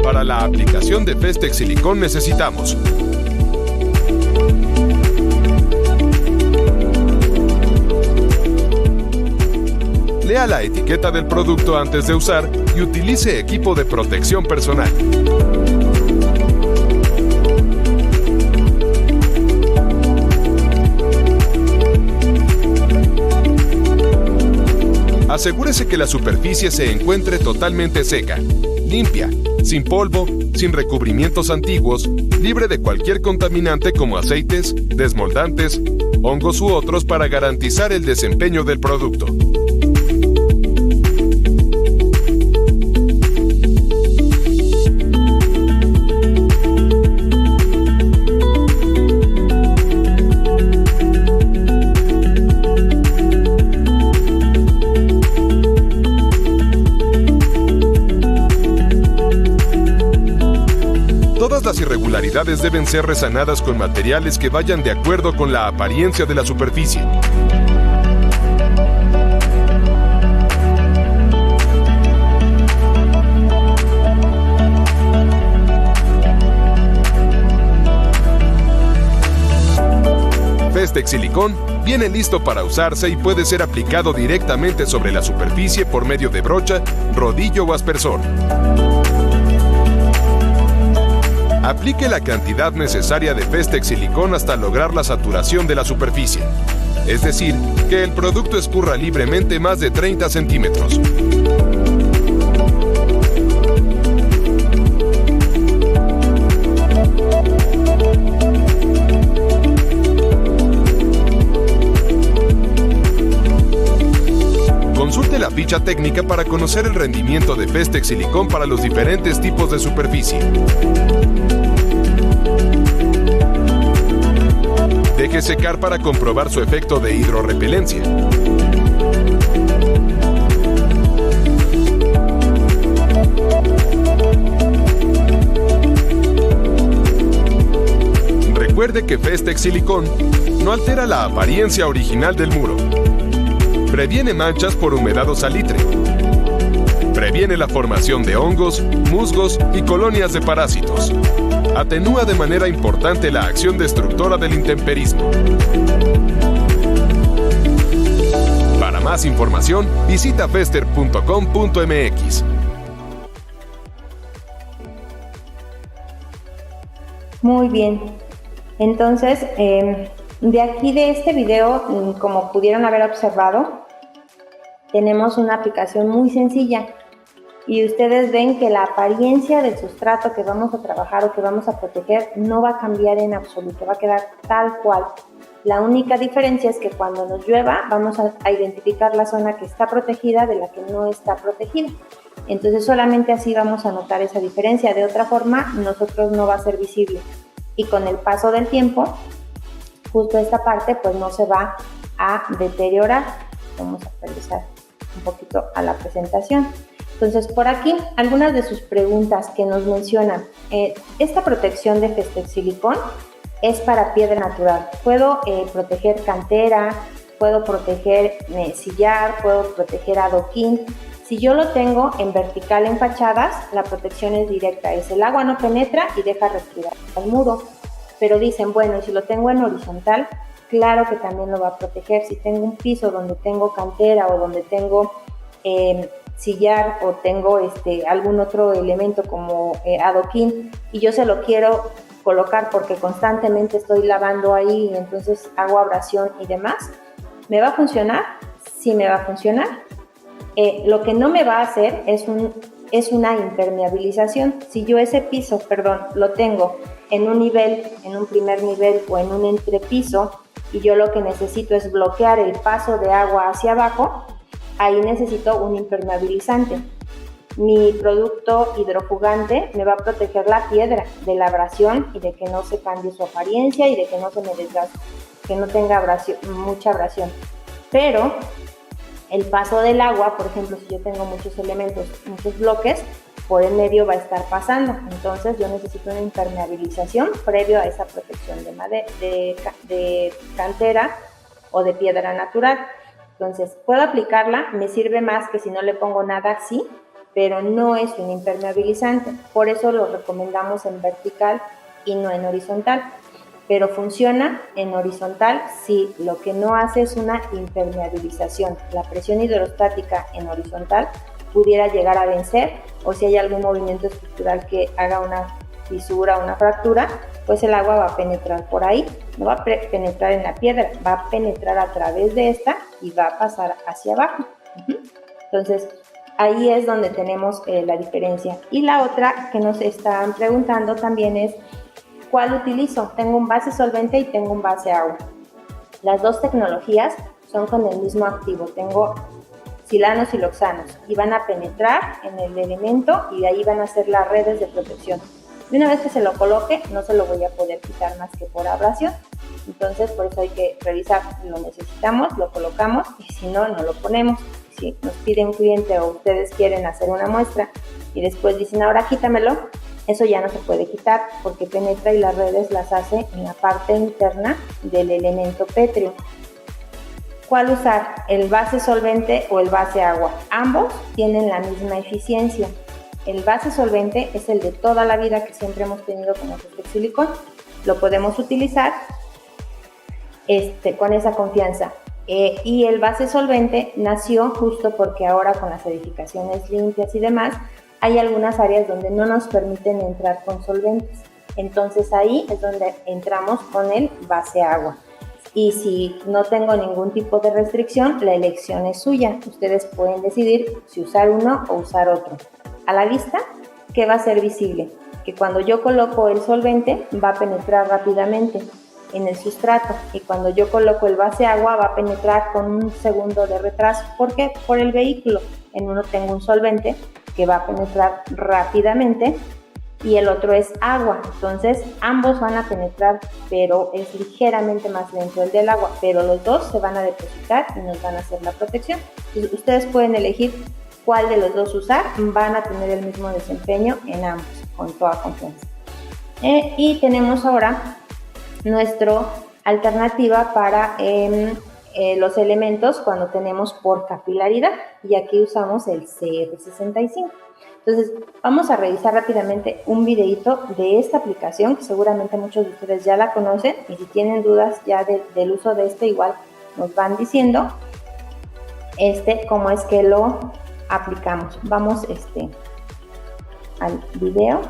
Para la aplicación de Festex Silicón necesitamos lea la etiqueta del producto antes de usar y utilice equipo de protección personal. Asegúrese que la superficie se encuentre totalmente seca, limpia, sin polvo, sin recubrimientos antiguos, libre de cualquier contaminante como aceites, desmoldantes, hongos u otros para garantizar el desempeño del producto. Todas las irregularidades deben ser resanadas con materiales que vayan de acuerdo con la apariencia de la superficie. Festex Silicón viene listo para usarse y puede ser aplicado directamente sobre la superficie por medio de brocha, rodillo o aspersor. Aplique la cantidad necesaria de Festex Silicón hasta lograr la saturación de la superficie, es decir, que el producto escurra libremente más de 30 centímetros. Consulte la ficha técnica para conocer el rendimiento de Festex Silicón para los diferentes tipos de superficie. Deje secar para comprobar su efecto de hidrorrepelencia. Recuerde que Festex Silicón no altera la apariencia original del muro. Previene manchas por humedad o salitre. Previene la formación de hongos, musgos y colonias de parásitos. Atenúa de manera importante la acción destructora del intemperismo. Para más información, visita fester.com.mx. Muy bien. Entonces, de aquí de este video, como pudieron haber observado, tenemos una aplicación muy sencilla. Y ustedes ven que la apariencia del sustrato que vamos a trabajar o que vamos a proteger no va a cambiar en absoluto, va a quedar tal cual. La única diferencia es que cuando nos llueva vamos a identificar la zona que está protegida de la que no está protegida. Entonces solamente así vamos a notar esa diferencia, de otra forma nosotros no va a ser visible. Y con el paso del tiempo, justo esta parte pues no se va a deteriorar. Vamos a revisar un poquito a la presentación. Entonces, por aquí, algunas de sus preguntas que nos mencionan. Esta protección de Festex Silicón es para piedra natural. Puedo proteger cantera, puedo proteger sillar, puedo proteger adoquín. Si yo lo tengo en vertical en fachadas, la protección es directa, el agua no penetra y deja respirar el muro. Pero dicen, bueno, si lo tengo en horizontal, claro que también lo va a proteger. Si tengo un piso donde tengo cantera o donde tengo sillar o tengo algún otro elemento como adoquín y yo se lo quiero colocar porque constantemente estoy lavando ahí y entonces hago abrasión y demás, ¿me va a funcionar? Sí me va a funcionar. Lo que no me va a hacer es una impermeabilización. Si yo ese piso, lo tengo en un nivel, en un primer nivel o en un entrepiso y yo lo que necesito es bloquear el paso de agua hacia abajo, ahí necesito un impermeabilizante. Mi producto hidrofugante me va a proteger la piedra de la abrasión y de que no se cambie su apariencia y de que no se me desgaste, que no tenga mucha abrasión. Pero el paso del agua, por ejemplo, si yo tengo muchos elementos, muchos bloques, por el medio va a estar pasando. Entonces yo necesito una impermeabilización previo a esa protección de cantera o de piedra natural. Entonces, ¿puedo aplicarla? Me sirve más que si no le pongo nada, sí, pero no es un impermeabilizante. Por eso lo recomendamos en vertical y no en horizontal. Pero funciona en horizontal si lo que no hace es una impermeabilización. La presión hidrostática en horizontal pudiera llegar a vencer, o si hay algún movimiento estructural que haga una fisura o una fractura, pues el agua va a penetrar por ahí, no va a penetrar en la piedra, va a penetrar a través de esta y va a pasar hacia abajo. Entonces, ahí es donde tenemos la diferencia. Y la otra que nos están preguntando también es, ¿cuál utilizo? Tengo un base solvente y tengo un base agua. Las dos tecnologías son con el mismo activo. Tengo silanos y loxanos y van a penetrar en el elemento y de ahí van a hacer las redes de protección. Y una vez que se lo coloque, no se lo voy a poder quitar más que por abrasión. Entonces, por eso hay que revisar si lo necesitamos, lo colocamos y si no, no lo ponemos. Si nos pide un cliente o ustedes quieren hacer una muestra y después dicen, ahora quítamelo, eso ya no se puede quitar porque penetra y las redes las hace en la parte interna del elemento pétreo. ¿Cuál usar? ¿El base solvente o el base agua? Ambos tienen la misma eficiencia. El base solvente es el de toda la vida que siempre hemos tenido como Festex Silicón. Lo podemos utilizar con esa confianza. Y el base solvente nació justo porque ahora con las edificaciones limpias y demás, hay algunas áreas donde no nos permiten entrar con solventes. Entonces ahí es donde entramos con el base agua. Y si no tengo ningún tipo de restricción, la elección es suya. Ustedes pueden decidir si usar uno o usar otro. A la vista, ¿qué va a ser visible? Que cuando yo coloco el solvente va a penetrar rápidamente en el sustrato y cuando yo coloco el base agua va a penetrar con un segundo de retraso. ¿Por qué? Por el vehículo. En uno tengo un solvente que va a penetrar rápidamente y el otro es agua. Entonces ambos van a penetrar, pero es ligeramente más lento el del agua, pero los dos se van a depositar y nos van a hacer la protección. Entonces, ustedes pueden elegir cuál de los dos usar, van a tener el mismo desempeño en ambos, con toda confianza. Y tenemos ahora nuestra alternativa para los elementos cuando tenemos por capilaridad, y aquí usamos el CR65. Entonces vamos a revisar rápidamente un videito de esta aplicación que seguramente muchos de ustedes ya la conocen, y si tienen dudas ya del uso de igual nos van diciendo cómo es que lo aplicamos. Vamos al video.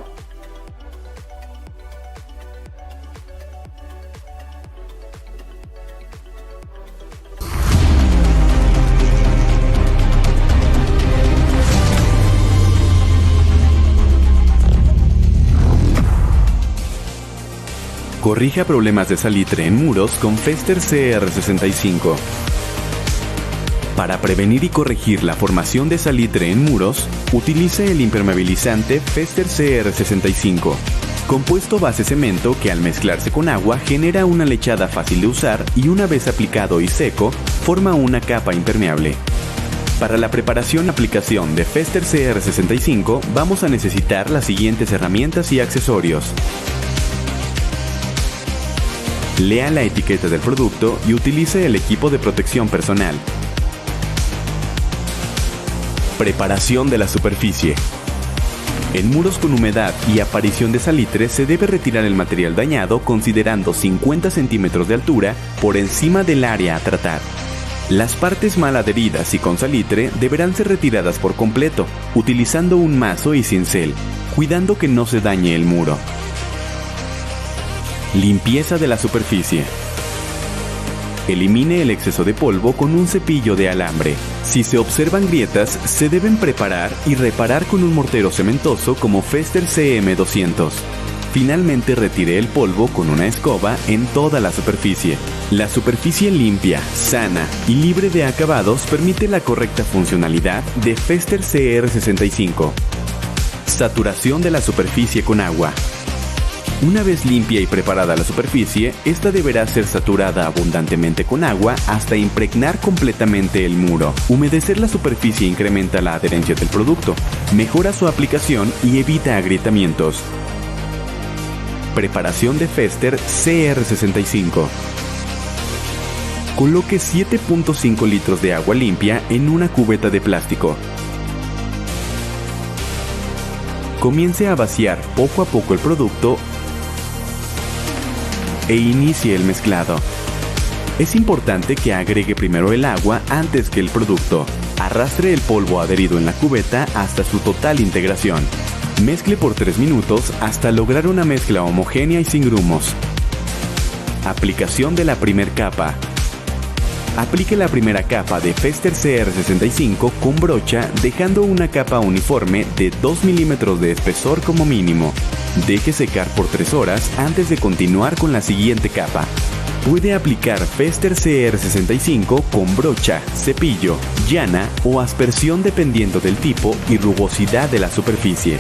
Corrija problemas de salitre en muros con Fester CR65. Para prevenir y corregir la formación de salitre en muros, utilice el impermeabilizante Fester CR65, compuesto base cemento que al mezclarse con agua genera una lechada fácil de usar y una vez aplicado y seco, forma una capa impermeable. Para la preparación y aplicación de Fester CR65 vamos a necesitar las siguientes herramientas y accesorios. Lea la etiqueta del producto y utilice el equipo de protección personal. Preparación de la superficie. En muros con humedad y aparición de salitre se debe retirar el material dañado considerando 50 centímetros de altura por encima del área a tratar. Las partes mal adheridas y con salitre deberán ser retiradas por completo, utilizando un mazo y cincel, cuidando que no se dañe el muro. Limpieza de la superficie. Elimine el exceso de polvo con un cepillo de alambre. Si se observan grietas, se deben preparar y reparar con un mortero cementoso como Fester CM200. Finalmente retire el polvo con una escoba en toda la superficie. La superficie limpia, sana y libre de acabados permite la correcta funcionalidad de Fester CR65. Saturación de la superficie con agua. Una vez limpia y preparada la superficie, esta deberá ser saturada abundantemente con agua hasta impregnar completamente el muro. Humedecer la superficie incrementa la adherencia del producto, mejora su aplicación y evita agrietamientos. Preparación de Fester CR65. Coloque 7.5 litros de agua limpia en una cubeta de plástico. Comience a vaciar poco a poco el producto e inicie el mezclado. Es importante que agregue primero el agua antes que el producto. Arrastre el polvo adherido en la cubeta hasta su total integración. Mezcle por 3 minutos hasta lograr una mezcla homogénea y sin grumos. Aplicación de la primer capa. Aplique la primera capa de Fester CR65 con brocha, dejando una capa uniforme de 2 milímetros de espesor como mínimo. Deje secar por 3 horas antes de continuar con la siguiente capa. Puede aplicar Fester CR65 con brocha, cepillo, llana o aspersión dependiendo del tipo y rugosidad de la superficie.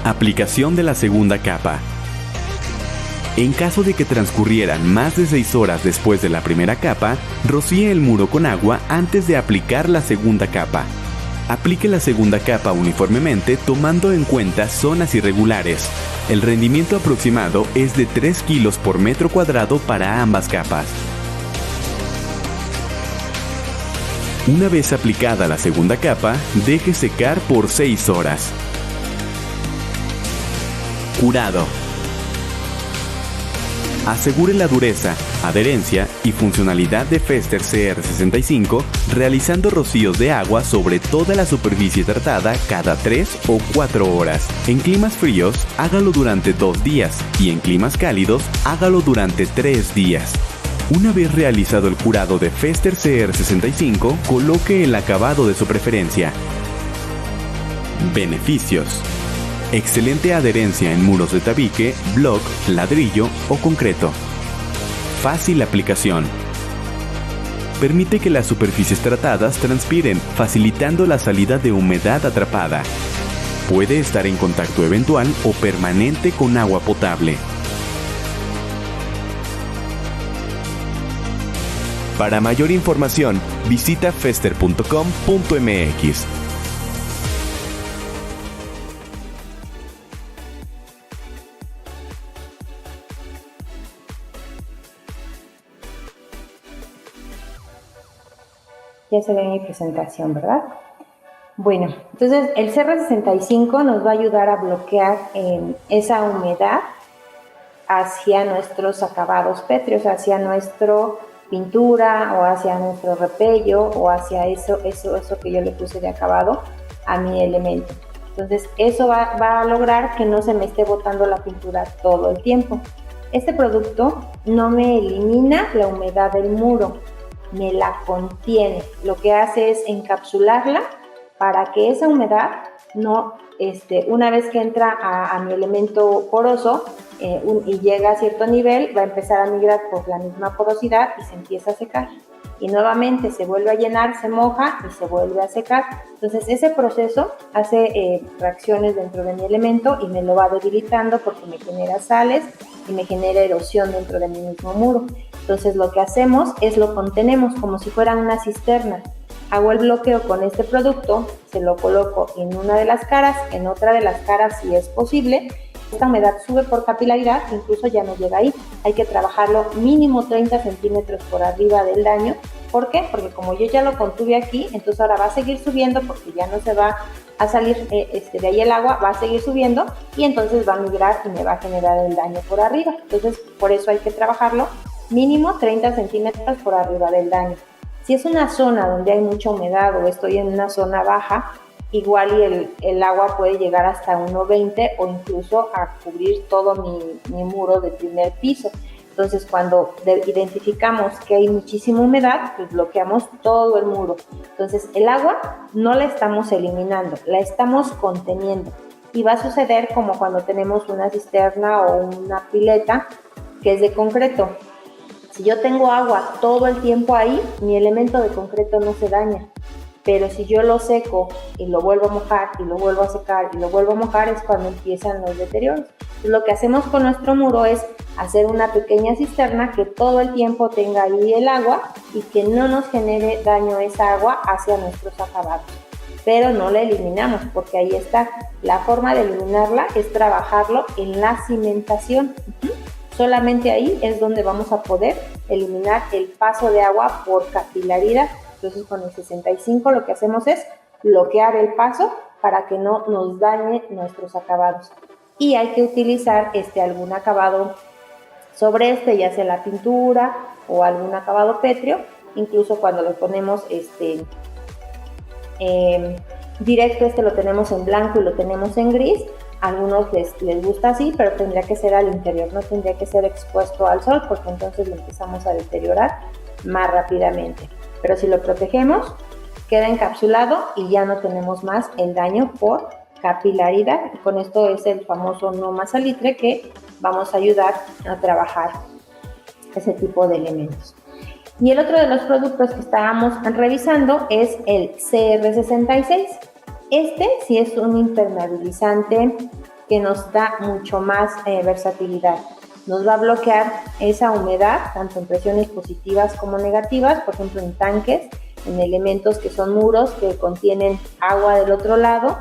Aplicación de la segunda capa. En caso de que transcurrieran más de 6 horas después de la primera capa, rocíe el muro con agua antes de aplicar la segunda capa. Aplique la segunda capa uniformemente tomando en cuenta zonas irregulares. El rendimiento aproximado es de 3 kilos por metro cuadrado para ambas capas. Una vez aplicada la segunda capa, deje secar por 6 horas. Curado. Asegure la dureza, adherencia y funcionalidad de Fester CR65 realizando rocíos de agua sobre toda la superficie tratada cada 3 o 4 horas. En climas fríos, hágalo durante 2 días y en climas cálidos, hágalo durante 3 días. Una vez realizado el curado de Fester CR65, coloque el acabado de su preferencia. Beneficios. Excelente adherencia en muros de tabique, block, ladrillo o concreto. Fácil aplicación. Permite que las superficies tratadas transpiren, facilitando la salida de humedad atrapada. Puede estar en contacto eventual o permanente con agua potable. Para mayor información, visita fester.com.mx. Ya se ve mi presentación, ¿verdad? Bueno, entonces el CR65 nos va a ayudar a bloquear esa humedad hacia nuestros acabados pétreos, hacia nuestra pintura o hacia nuestro repello o hacia eso que yo le puse de acabado a mi elemento. Entonces eso va a lograr que no se me esté botando la pintura todo el tiempo. Este producto no me elimina la humedad del muro, me la contiene. Lo que hace es encapsularla para que esa humedad no, una vez que entra a mi elemento poroso y llega a cierto nivel, va a empezar a migrar por la misma porosidad y se empieza a secar. Y nuevamente se vuelve a llenar, se moja y se vuelve a secar. Entonces ese proceso hace reacciones dentro de mi elemento y me lo va debilitando porque me genera sales y me genera erosión dentro de mi mismo muro. Entonces lo que hacemos es lo contenemos como si fuera una cisterna. Hago el bloqueo con este producto, se lo coloco en una de las caras, en otra de las caras si es posible. Esta humedad sube por capilaridad, incluso ya no llega ahí. Hay que trabajarlo mínimo 30 centímetros por arriba del daño. ¿Por qué? Porque como yo ya lo contuve aquí, entonces ahora va a seguir subiendo porque ya no se va a salir de ahí el agua, va a seguir subiendo y entonces va a migrar y me va a generar el daño por arriba. Entonces por eso hay que trabajarlo mínimo 30 centímetros por arriba del daño. Si es una zona donde hay mucha humedad o estoy en una zona baja, igual y el agua puede llegar hasta 1,20 o incluso a cubrir todo mi muro de primer piso. Entonces, cuando identificamos que hay muchísima humedad, pues bloqueamos todo el muro. Entonces, el agua no la estamos eliminando, la estamos conteniendo. Y va a suceder como cuando tenemos una cisterna o una pileta que es de concreto. Si yo tengo agua todo el tiempo ahí, mi elemento de concreto no se daña. Pero si yo lo seco y lo vuelvo a mojar y lo vuelvo a secar y lo vuelvo a mojar, es cuando empiezan los deterioros. Entonces, lo que hacemos con nuestro muro es hacer una pequeña cisterna que todo el tiempo tenga ahí el agua y que no nos genere daño esa agua hacia nuestros acabados. Pero no la eliminamos porque ahí está. La forma de eliminarla es trabajarlo en la cimentación. Solamente ahí es donde vamos a poder eliminar el paso de agua por capilaridad. Entonces con el 65 lo que hacemos es bloquear el paso para que no nos dañe nuestros acabados. Y hay que utilizar algún acabado sobre ya sea la pintura o algún acabado pétreo. Incluso cuando lo ponemos directo, lo tenemos en blanco y lo tenemos en gris. A algunos les gusta así, pero tendría que ser al interior, no tendría que ser expuesto al sol porque entonces lo empezamos a deteriorar más rápidamente. Pero si lo protegemos, queda encapsulado y ya no tenemos más el daño por capilaridad. Y con esto es el famoso no más salitre que vamos a ayudar a trabajar ese tipo de elementos. Y el otro de los productos que estábamos revisando es el CR66. Sí es un impermeabilizante que nos da mucho más versatilidad. Nos va a bloquear esa humedad, tanto en presiones positivas como negativas, por ejemplo en tanques, en elementos que son muros que contienen agua del otro lado.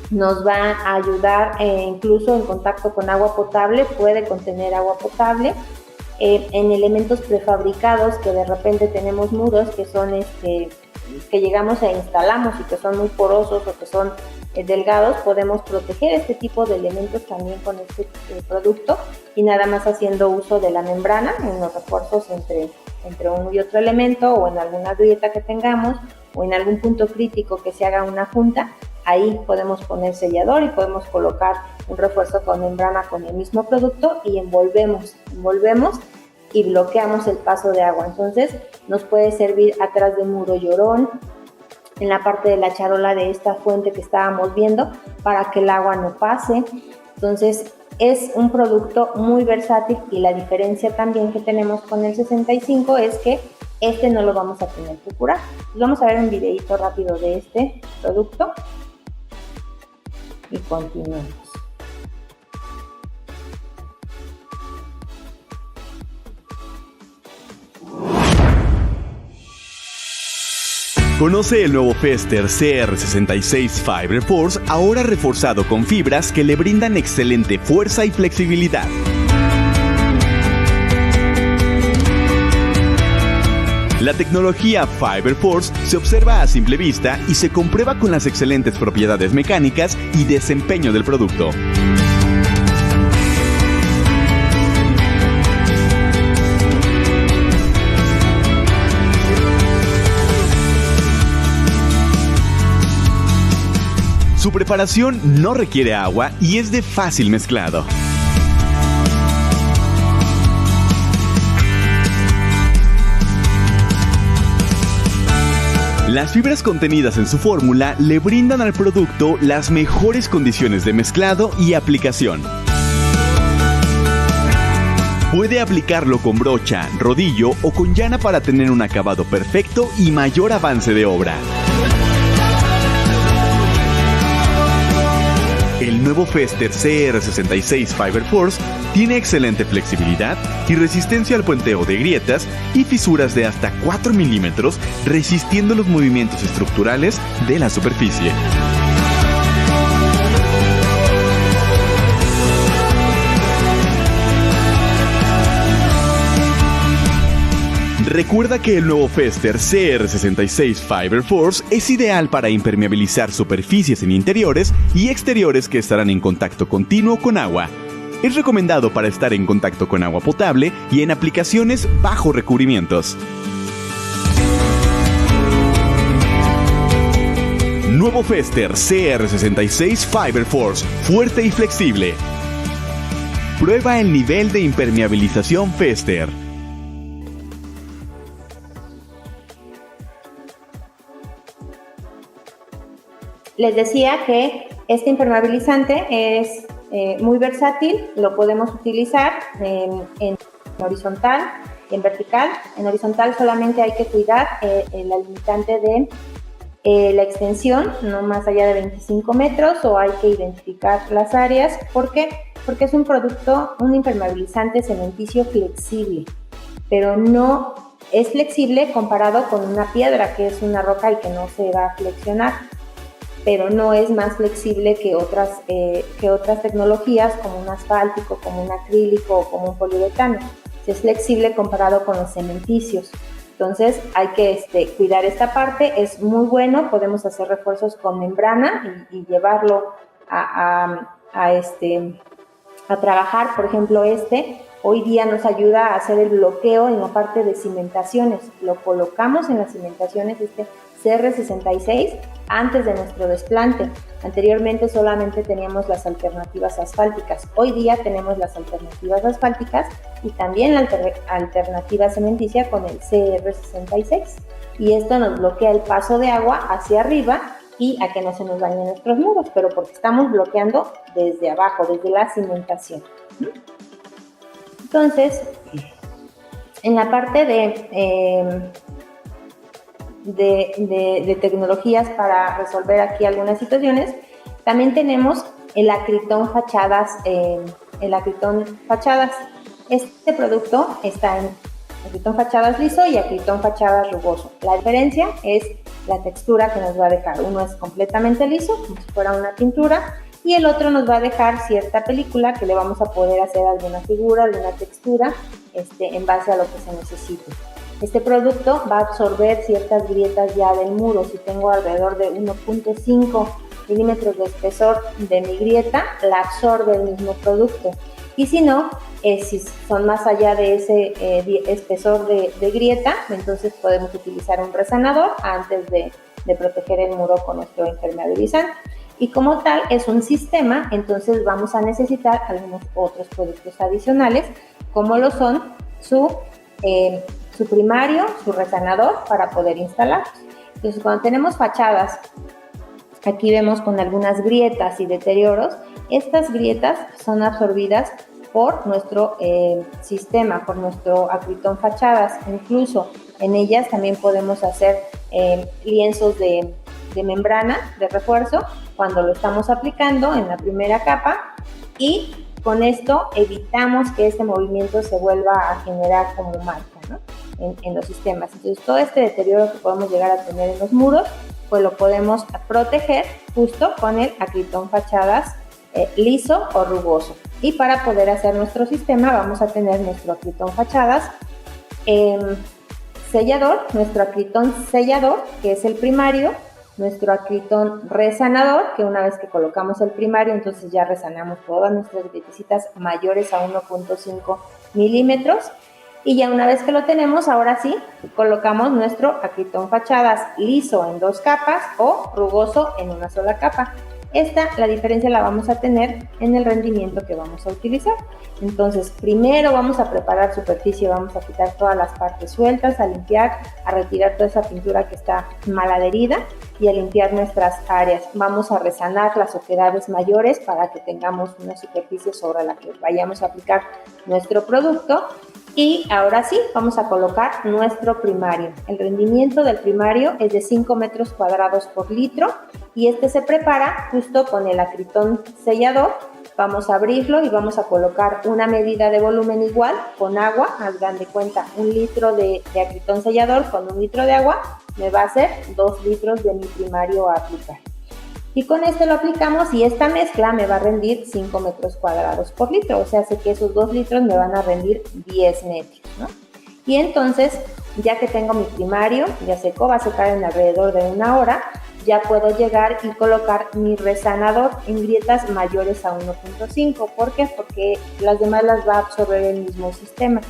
Nos va a ayudar incluso en contacto con agua potable, puede contener agua potable. En elementos prefabricados que de repente tenemos muros que son que llegamos e instalamos y que son muy porosos o que son delgados, podemos proteger este tipo de elementos también con este producto y nada más haciendo uso de la membrana en los refuerzos entre uno y otro elemento o en alguna grieta que tengamos o en algún punto crítico que se haga una junta. Ahí podemos poner sellador y podemos colocar un refuerzo con membrana con el mismo producto y envolvemos y bloqueamos el paso de agua. Entonces nos puede servir atrás del muro llorón, en la parte de la charola de esta fuente que estábamos viendo para que el agua no pase. Entonces es un producto muy versátil y la diferencia también que tenemos con el 65 es que no lo vamos a tener que curar. Vamos a ver un videito rápido de este producto y continuamos. Conoce el nuevo Fester CR66 Fiber Force, ahora reforzado con fibras que le brindan excelente fuerza y flexibilidad. La tecnología Fiber Force se observa a simple vista y se comprueba con las excelentes propiedades mecánicas y desempeño del producto. Su preparación no requiere agua y es de fácil mezclado. Las fibras contenidas en su fórmula le brindan al producto las mejores condiciones de mezclado y aplicación. Puede aplicarlo con brocha, rodillo o con llana para tener un acabado perfecto y mayor avance de obra. El nuevo Fester CR66 Fiber Force tiene excelente flexibilidad y resistencia al puenteo de grietas y fisuras de hasta 4 milímetros, resistiendo los movimientos estructurales de la superficie. Recuerda que el nuevo Fester CR66 Fiber Force es ideal para impermeabilizar superficies en interiores y exteriores que estarán en contacto continuo con agua. Es recomendado para estar en contacto con agua potable y en aplicaciones bajo recubrimientos. Nuevo Fester CR66 Fiber Force, fuerte y flexible. Prueba el nivel de impermeabilización Fester. Les decía que este impermeabilizante es muy versátil, lo podemos utilizar en horizontal y en vertical. En horizontal solamente hay que cuidar la limitante de la extensión, no más allá de 25 metros, o hay que identificar las áreas. ¿Por qué? Porque es un producto, un impermeabilizante cementicio flexible, pero no es flexible comparado con una piedra, que es una roca y que no se va a flexionar, pero no es más flexible que otras tecnologías, como un asfáltico, como un acrílico o como un poliuretano. Es flexible comparado con los cementicios. Entonces hay que cuidar esta parte, es muy bueno, podemos hacer refuerzos con membrana y llevarlo a trabajar. Por ejemplo, hoy día nos ayuda a hacer el bloqueo en la parte de cimentaciones. Lo colocamos en las cimentaciones, CR66, antes de nuestro desplante. Anteriormente solamente teníamos las alternativas asfálticas. Hoy día tenemos las alternativas asfálticas y también la alternativa cementicia con el CR66. Y esto nos bloquea el paso de agua hacia arriba y a que no se nos dañen nuestros muros, pero porque estamos bloqueando desde abajo, desde la cimentación. Entonces, en la parte de tecnologías para resolver aquí algunas situaciones, también tenemos el Acryton Fachadas. Este producto está en Acryton Fachadas liso y Acryton Fachadas rugoso. La diferencia es la textura que nos va a dejar. Uno es completamente liso, como si fuera una pintura, y el otro nos va a dejar cierta película que le vamos a poder hacer alguna figura, alguna textura, en base a lo que se necesite. Este producto va a absorber ciertas grietas ya del muro. Si tengo alrededor de 1.5 milímetros de espesor de mi grieta, la absorbe el mismo producto. Y si no, si son más allá de ese espesor de grieta, entonces podemos utilizar un resanador antes de proteger el muro con nuestro impermeabilizante. Y como tal es un sistema, entonces vamos a necesitar algunos otros productos adicionales, como lo son su primario, su resanador, para poder instalarlos. Entonces, cuando tenemos fachadas, aquí vemos con algunas grietas y deterioros, estas grietas son absorbidas por nuestro sistema, por nuestro Acryton Fachadas. Incluso en ellas también podemos hacer lienzos de membrana de refuerzo cuando lo estamos aplicando en la primera capa, y con esto evitamos que este movimiento se vuelva a generar como marca, ¿no? en los sistemas. Entonces, todo este deterioro que podemos llegar a tener en los muros, pues lo podemos proteger justo con el Acryton Fachadas liso o rugoso. Y para poder hacer nuestro sistema vamos a tener nuestro Acryton Fachadas sellador, nuestro Acryton sellador, que es el primario, nuestro Acryton resanador, que una vez que colocamos el primario, entonces ya resanamos todas nuestras grietecitas mayores a 1.5 milímetros. Y ya una vez que lo tenemos, ahora sí, colocamos nuestro Acryton Fachadas liso en 2 capas o rugoso en una sola capa. La diferencia la vamos a tener en el rendimiento que vamos a utilizar. Entonces, primero vamos a preparar superficie, vamos a quitar todas las partes sueltas, a limpiar, a retirar toda esa pintura que está mal adherida y a limpiar nuestras áreas. Vamos a resanar las oquedades mayores para que tengamos una superficie sobre la que vayamos a aplicar nuestro producto. Y ahora sí, vamos a colocar nuestro primario. El rendimiento del primario es de 5 metros cuadrados por litro y este se prepara justo con el acritón sellador. Vamos a abrirlo y vamos a colocar una medida de volumen igual con agua. Hagan de cuenta, 1 litro de acritón sellador con 1 litro de agua me va a hacer 2 litros de mi primario a aplicar. Y con este lo aplicamos y esta mezcla me va a rendir 5 metros cuadrados por litro. O sea, sé que esos 2 litros me van a rendir 10 metros, ¿no? Y entonces, ya que tengo mi primario, ya secó, va a secar en alrededor de 1 hora, ya puedo llegar y colocar mi resanador en grietas mayores a 1.5. ¿Por qué? Porque las demás las va a absorber el mismo sistema.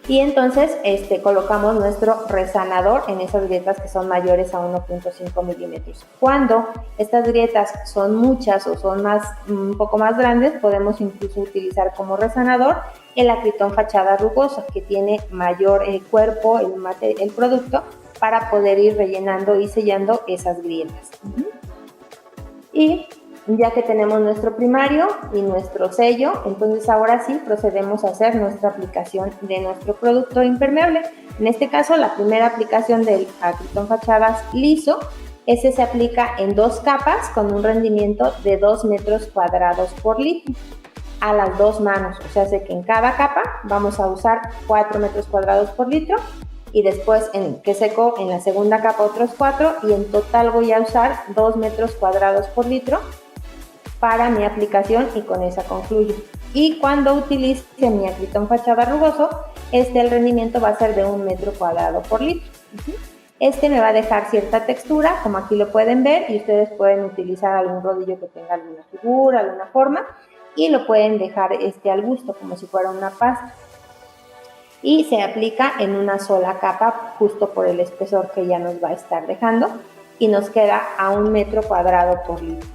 Y entonces colocamos nuestro resanador en esas grietas que son mayores a 1.5 milímetros. Cuando estas grietas son muchas o son un poco más grandes, podemos incluso utilizar como resanador el acritón fachada rugosa, que tiene mayor cuerpo, el producto, para poder ir rellenando y sellando esas grietas. Y ya que tenemos nuestro primario y nuestro sello, entonces ahora sí procedemos a hacer nuestra aplicación de nuestro producto impermeable. En este caso, la primera aplicación del acritón fachadas liso, ese se aplica en 2 capas con un rendimiento de 2 metros cuadrados por litro a las 2 manos. O sea, sé que en cada capa vamos a usar 4 metros cuadrados por litro y después que secó en la segunda capa otros 4 y en total voy a usar 2 metros cuadrados por litro para mi aplicación y con esa concluyo. Y cuando utilice mi acritón fachada rugoso, el rendimiento va a ser de 1 metro cuadrado por litro. Me va a dejar cierta textura, como aquí lo pueden ver, y ustedes pueden utilizar algún rodillo que tenga alguna figura, alguna forma, y lo pueden dejar al gusto, como si fuera una pasta. Y se aplica en una sola capa, justo por el espesor que ya nos va a estar dejando, y nos queda a 1 metro cuadrado por litro.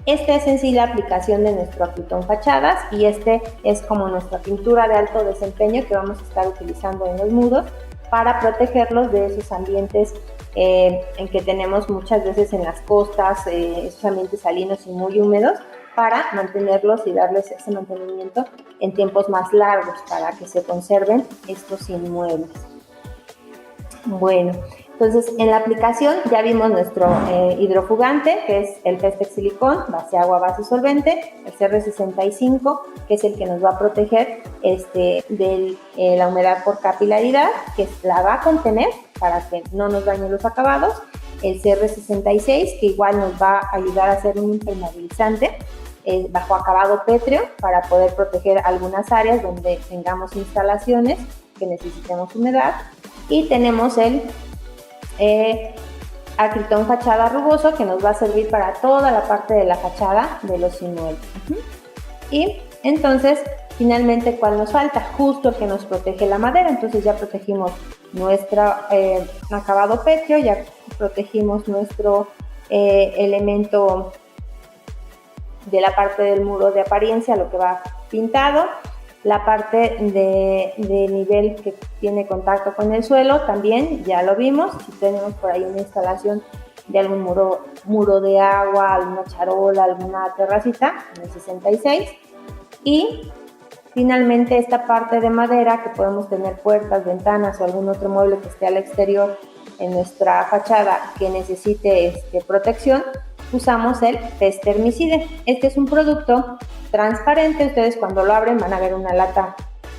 Esta es en sí la aplicación de nuestro acritón fachadas y es como nuestra pintura de alto desempeño que vamos a estar utilizando en los muros para protegerlos de esos ambientes en que tenemos muchas veces en las costas, esos ambientes salinos y muy húmedos, para mantenerlos y darles ese mantenimiento en tiempos más largos para que se conserven estos inmuebles. Bueno, entonces en la aplicación ya vimos nuestro hidrofugante, que es el Festex Silicón, base agua, base solvente, el CR65, que es el que nos va a proteger de la humedad por capilaridad, que la va a contener para que no nos dañe los acabados, el CR66, que igual nos va a ayudar a ser un impermeabilizante bajo acabado pétreo para poder proteger algunas áreas donde tengamos instalaciones que necesitemos humedad, y tenemos el acritón fachada rugoso, que nos va a servir para toda la parte de la fachada de los inmuebles. Y entonces, finalmente, ¿cuál nos falta? Justo el que nos protege la madera. Entonces ya protegimos nuestro acabado pétreo, ya protegimos nuestro elemento de la parte del muro de apariencia, lo que va pintado, la parte de nivel que tiene contacto con el suelo también, ya lo vimos. Si tenemos por ahí una instalación de algún muro de agua, alguna charola, alguna terracita, en el 66. Y finalmente esta parte de madera, que podemos tener puertas, ventanas o algún otro mueble que esté al exterior en nuestra fachada que necesite protección, usamos el Festermicide. Este es un producto transparente. Ustedes cuando lo abren van a ver una lata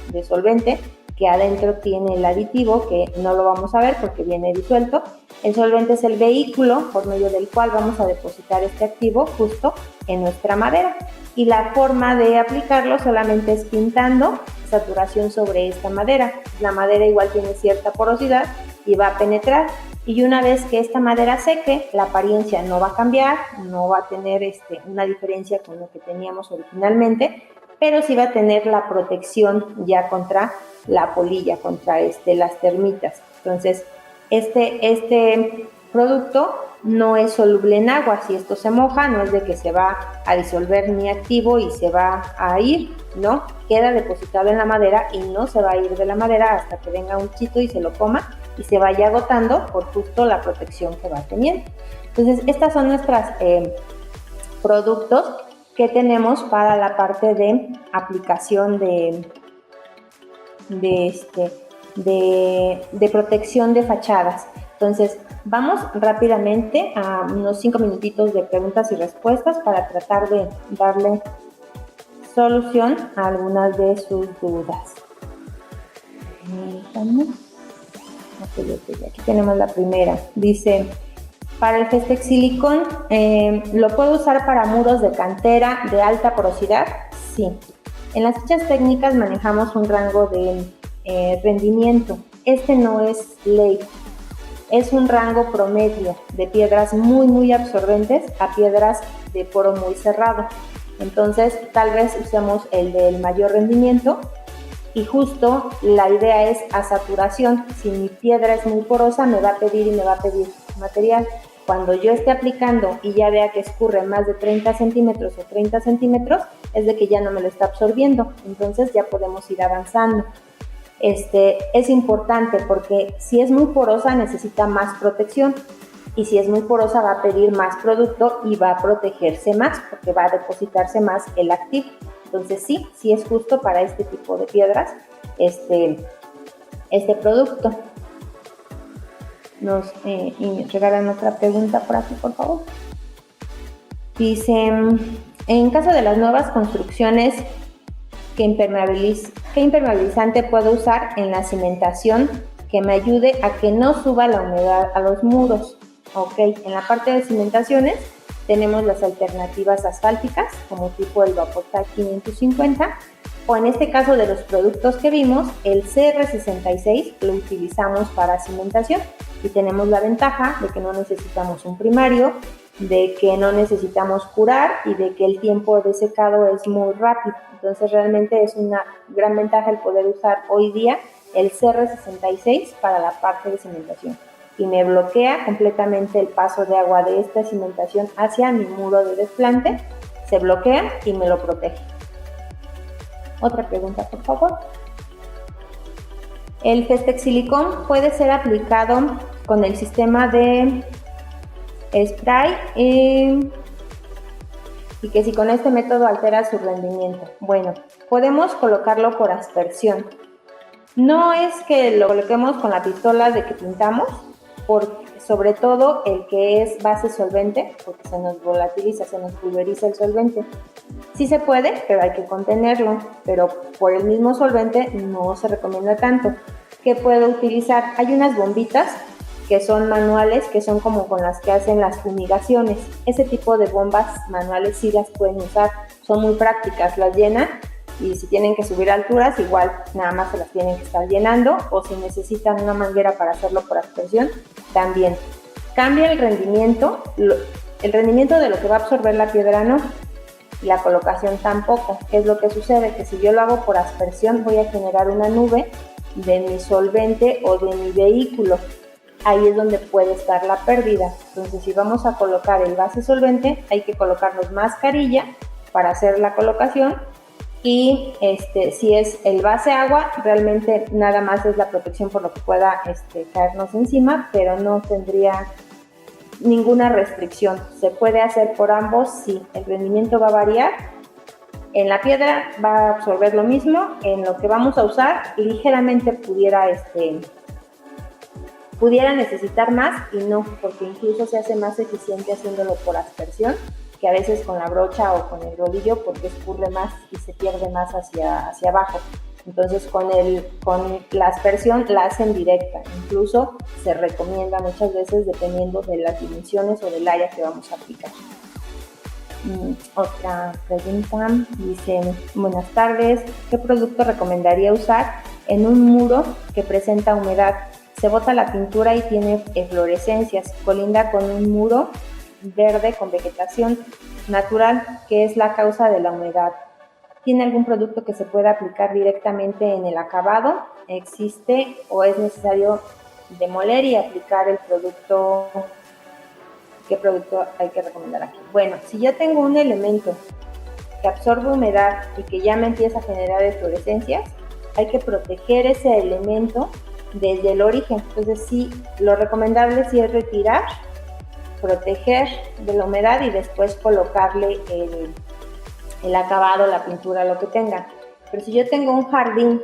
de solvente que adentro tiene el aditivo, que no lo vamos a ver porque viene disuelto. El solvente es el vehículo por medio del cual vamos a depositar este activo justo en nuestra madera, y la forma de aplicarlo solamente es pintando saturación sobre esta madera. La madera igual tiene cierta porosidad y va a penetrar, y una vez que esta madera seque, la apariencia no va a cambiar, no va a tener una diferencia con lo que teníamos originalmente, pero sí va a tener la protección ya contra la polilla, contra las termitas. Entonces, este producto no es soluble en agua. Si esto se moja, no es de que se va a disolver mi activo y se va a ir, no, queda depositado en la madera y no se va a ir de la madera hasta que venga un chito y se lo coma y se vaya agotando por justo la protección que va teniendo. Entonces, estas son nuestros productos que tenemos para la parte de aplicación de protección de fachadas. Entonces, vamos rápidamente a unos 5 minutitos de preguntas y respuestas para tratar de darle solución a algunas de sus dudas. Aquí tenemos la primera. Dice, para el Festexsilicon, ¿lo puedo usar para muros de cantera de alta porosidad? Sí. En las fichas técnicas manejamos un rango de rendimiento. Este no es ley. Es un rango promedio de piedras muy absorbentes a piedras de poro muy cerrado. Entonces, tal vez usemos el del mayor rendimiento y justo la idea es a saturación. Si mi piedra es muy porosa, me va a pedir material. Cuando yo esté aplicando y ya vea que escurre más de 30 centímetros o 30 centímetros, es de que ya no me lo está absorbiendo. Entonces ya podemos ir avanzando. Es importante porque si es muy porosa necesita más protección y si es muy porosa va a pedir más producto y va a protegerse más porque va a depositarse más el activo. Entonces sí es justo para este tipo de piedras este producto. Nos regalan otra pregunta por aquí, por favor. Dice, en caso de las nuevas construcciones, ¿qué impermeabilizante puedo usar en la cimentación que me ayude a que no suba la humedad a los muros? Ok, en la parte de cimentaciones tenemos las alternativas asfálticas, como tipo el Vaportac 550, o en este caso de los productos que vimos, el CR66 lo utilizamos para cimentación y tenemos la ventaja de que no necesitamos un primario, de que no necesitamos curar y de que el tiempo de secado es muy rápido. Entonces realmente es una gran ventaja el poder usar hoy día el CR66 para la parte de cimentación y me bloquea completamente el paso de agua de esta cimentación hacia mi muro de desplante, se bloquea y me lo protege. Otra pregunta, por favor. El Festexsilicon puede ser aplicado con el sistema de spray y que si con este método altera su rendimiento. Bueno, podemos colocarlo por aspersión. No es que lo coloquemos con la pistola de que pintamos, sobre todo el que es base solvente, porque se nos volatiliza, se nos pulveriza el solvente. Sí se puede, pero hay que contenerlo, pero por el mismo solvente no se recomienda tanto. ¿Qué puedo utilizar? Hay unas bombitas que son manuales, que son como con las que hacen las fumigaciones. Ese tipo de bombas manuales sí las pueden usar, son muy prácticas, las llenan y si tienen que subir alturas, igual nada más se las tienen que estar llenando, o si necesitan una manguera para hacerlo por aspersión, también. Cambia el rendimiento de lo que va a absorber la piedra no, y la colocación tampoco. ¿Qué es lo que sucede? Que si yo lo hago por aspersión, voy a generar una nube de mi solvente o de mi vehículo. Ahí es donde puede estar la pérdida. Entonces, si vamos a colocar el base solvente, hay que colocarnos mascarilla para hacer la colocación. Y si es el base agua, realmente nada más es la protección por lo que pueda caernos encima, pero no tendría ninguna restricción. Se puede hacer por ambos, sí. El rendimiento va a variar. En la piedra va a absorber lo mismo. En lo que vamos a usar, ligeramente pudiera necesitar más y no, porque incluso se hace más eficiente haciéndolo por aspersión que a veces con la brocha o con el rodillo, porque escurre más y se pierde más hacia abajo. Entonces con la aspersión la hacen directa, incluso se recomienda muchas veces dependiendo de las dimensiones o del área que vamos a aplicar. Otra pregunta dice, buenas tardes, ¿qué producto recomendaría usar en un muro que presenta humedad? Se bota la pintura y tiene eflorescencias, colinda con un muro verde con vegetación natural, que es la causa de la humedad. ¿Tiene algún producto que se pueda aplicar directamente en el acabado? ¿Existe o es necesario demoler y aplicar el producto? ¿Qué producto hay que recomendar aquí? Bueno, si ya tengo un elemento que absorbe humedad y que ya me empieza a generar eflorescencias, hay que proteger ese elemento desde el origen. Entonces sí, lo recomendable sí es retirar, proteger de la humedad y después colocarle el acabado, la pintura, lo que tenga. Pero si yo tengo un jardín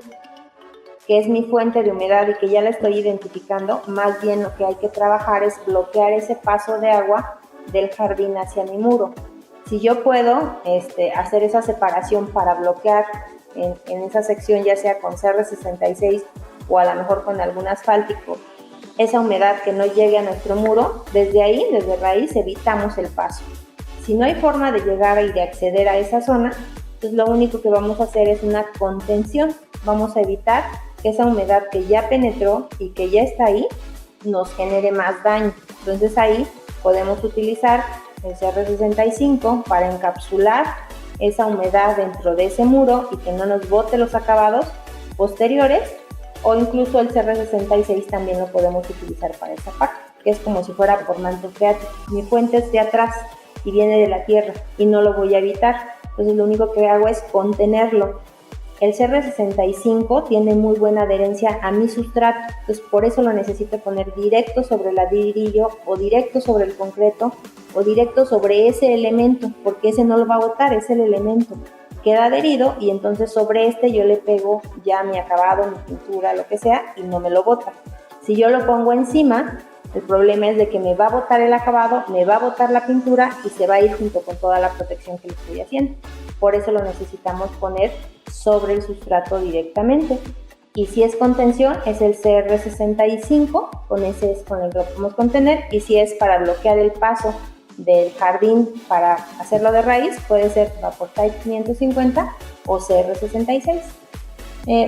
que es mi fuente de humedad y que ya la estoy identificando, más bien lo que hay que trabajar es bloquear ese paso de agua del jardín hacia mi muro. Si yo puedo hacer esa separación para bloquear en esa sección, ya sea con CR66 o a lo mejor con algún asfáltico, esa humedad que no llegue a nuestro muro, desde ahí, desde raíz, evitamos el paso. Si no hay forma de llegar y de acceder a esa zona, pues lo único que vamos a hacer es una contención. Vamos a evitar que esa humedad que ya penetró y que ya está ahí nos genere más daño. Entonces ahí podemos utilizar el CR65 para encapsular esa humedad dentro de ese muro y que no nos bote los acabados posteriores, o incluso el CR66 también lo podemos utilizar para esa parte, que es como si fuera por manto freático. Mi fuente es de atrás y viene de la tierra y no lo voy a evitar, entonces lo único que hago es contenerlo. El CR65 tiene muy buena adherencia a mi sustrato, entonces por eso lo necesito poner directo sobre el ladrillo o directo sobre el concreto o directo sobre ese elemento, porque ese no lo va a botar, es el elemento. Queda adherido y entonces sobre yo le pego ya mi acabado, mi pintura, lo que sea, y no me lo bota. Si yo lo pongo encima, el problema es de que me va a botar el acabado, me va a botar la pintura y se va a ir junto con toda la protección que le estoy haciendo. Por eso lo necesitamos poner sobre el sustrato directamente. Y si es contención, es el CR65, con ese es con el que lo podemos contener. Y si es para bloquear el paso del jardín para hacerlo de raíz, puede ser Vaportite 550 o CR66.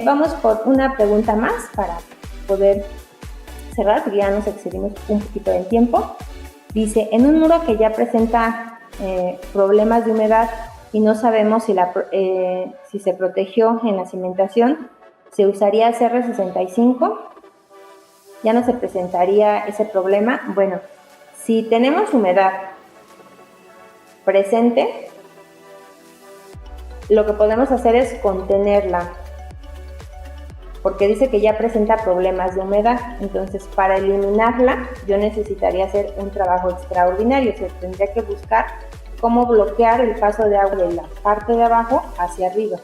Vamos por una pregunta más para poder cerrar, porque ya nos excedimos un poquito en tiempo. Dice, en un muro que ya presenta problemas de humedad y no sabemos si se protegió en la cimentación, ¿se usaría CR65? ¿Ya no se presentaría ese problema? Bueno, si tenemos humedad presente, lo que podemos hacer es contenerla, porque dice que ya presenta problemas de humedad. Entonces, para eliminarla, yo necesitaría hacer un trabajo extraordinario. O sea, tendría que buscar cómo bloquear el paso de agua de la parte de abajo hacia arriba.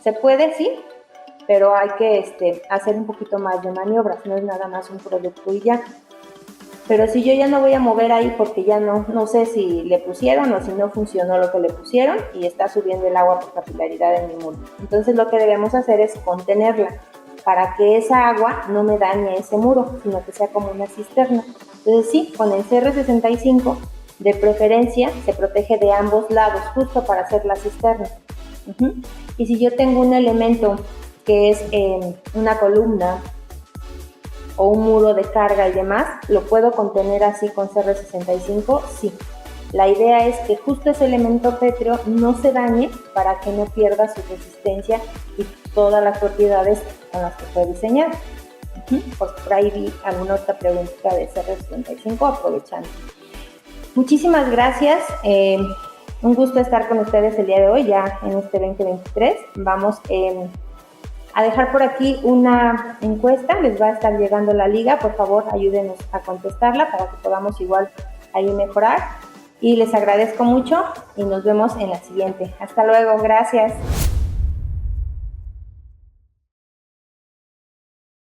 Se puede, sí, pero hay que hacer un poquito más de maniobras, no es nada más un producto y ya. Pero si yo ya no voy a mover ahí porque ya no sé si le pusieron o si no funcionó lo que le pusieron y está subiendo el agua por capilaridad en mi muro. Entonces lo que debemos hacer es contenerla para que esa agua no me dañe ese muro, sino que sea como una cisterna. Entonces sí, con el CR65 de preferencia se protege de ambos lados, justo para hacer la cisterna. Y si yo tengo un elemento que es una columna o un muro de carga y demás, ¿lo puedo contener así con CR65? Sí. La idea es que justo ese elemento pétreo no se dañe para que no pierda su resistencia y todas las propiedades con las que fue diseñado. Pues por ahí vi alguna otra pregunta de CR65, aprovechando. Muchísimas gracias. Un gusto estar con ustedes el día de hoy, ya en este 2023. Vamos a dejar por aquí una encuesta, les va a estar llegando la liga, por favor ayúdenos a contestarla para que podamos igual ahí mejorar. Y les agradezco mucho y nos vemos en la siguiente. Hasta luego, gracias.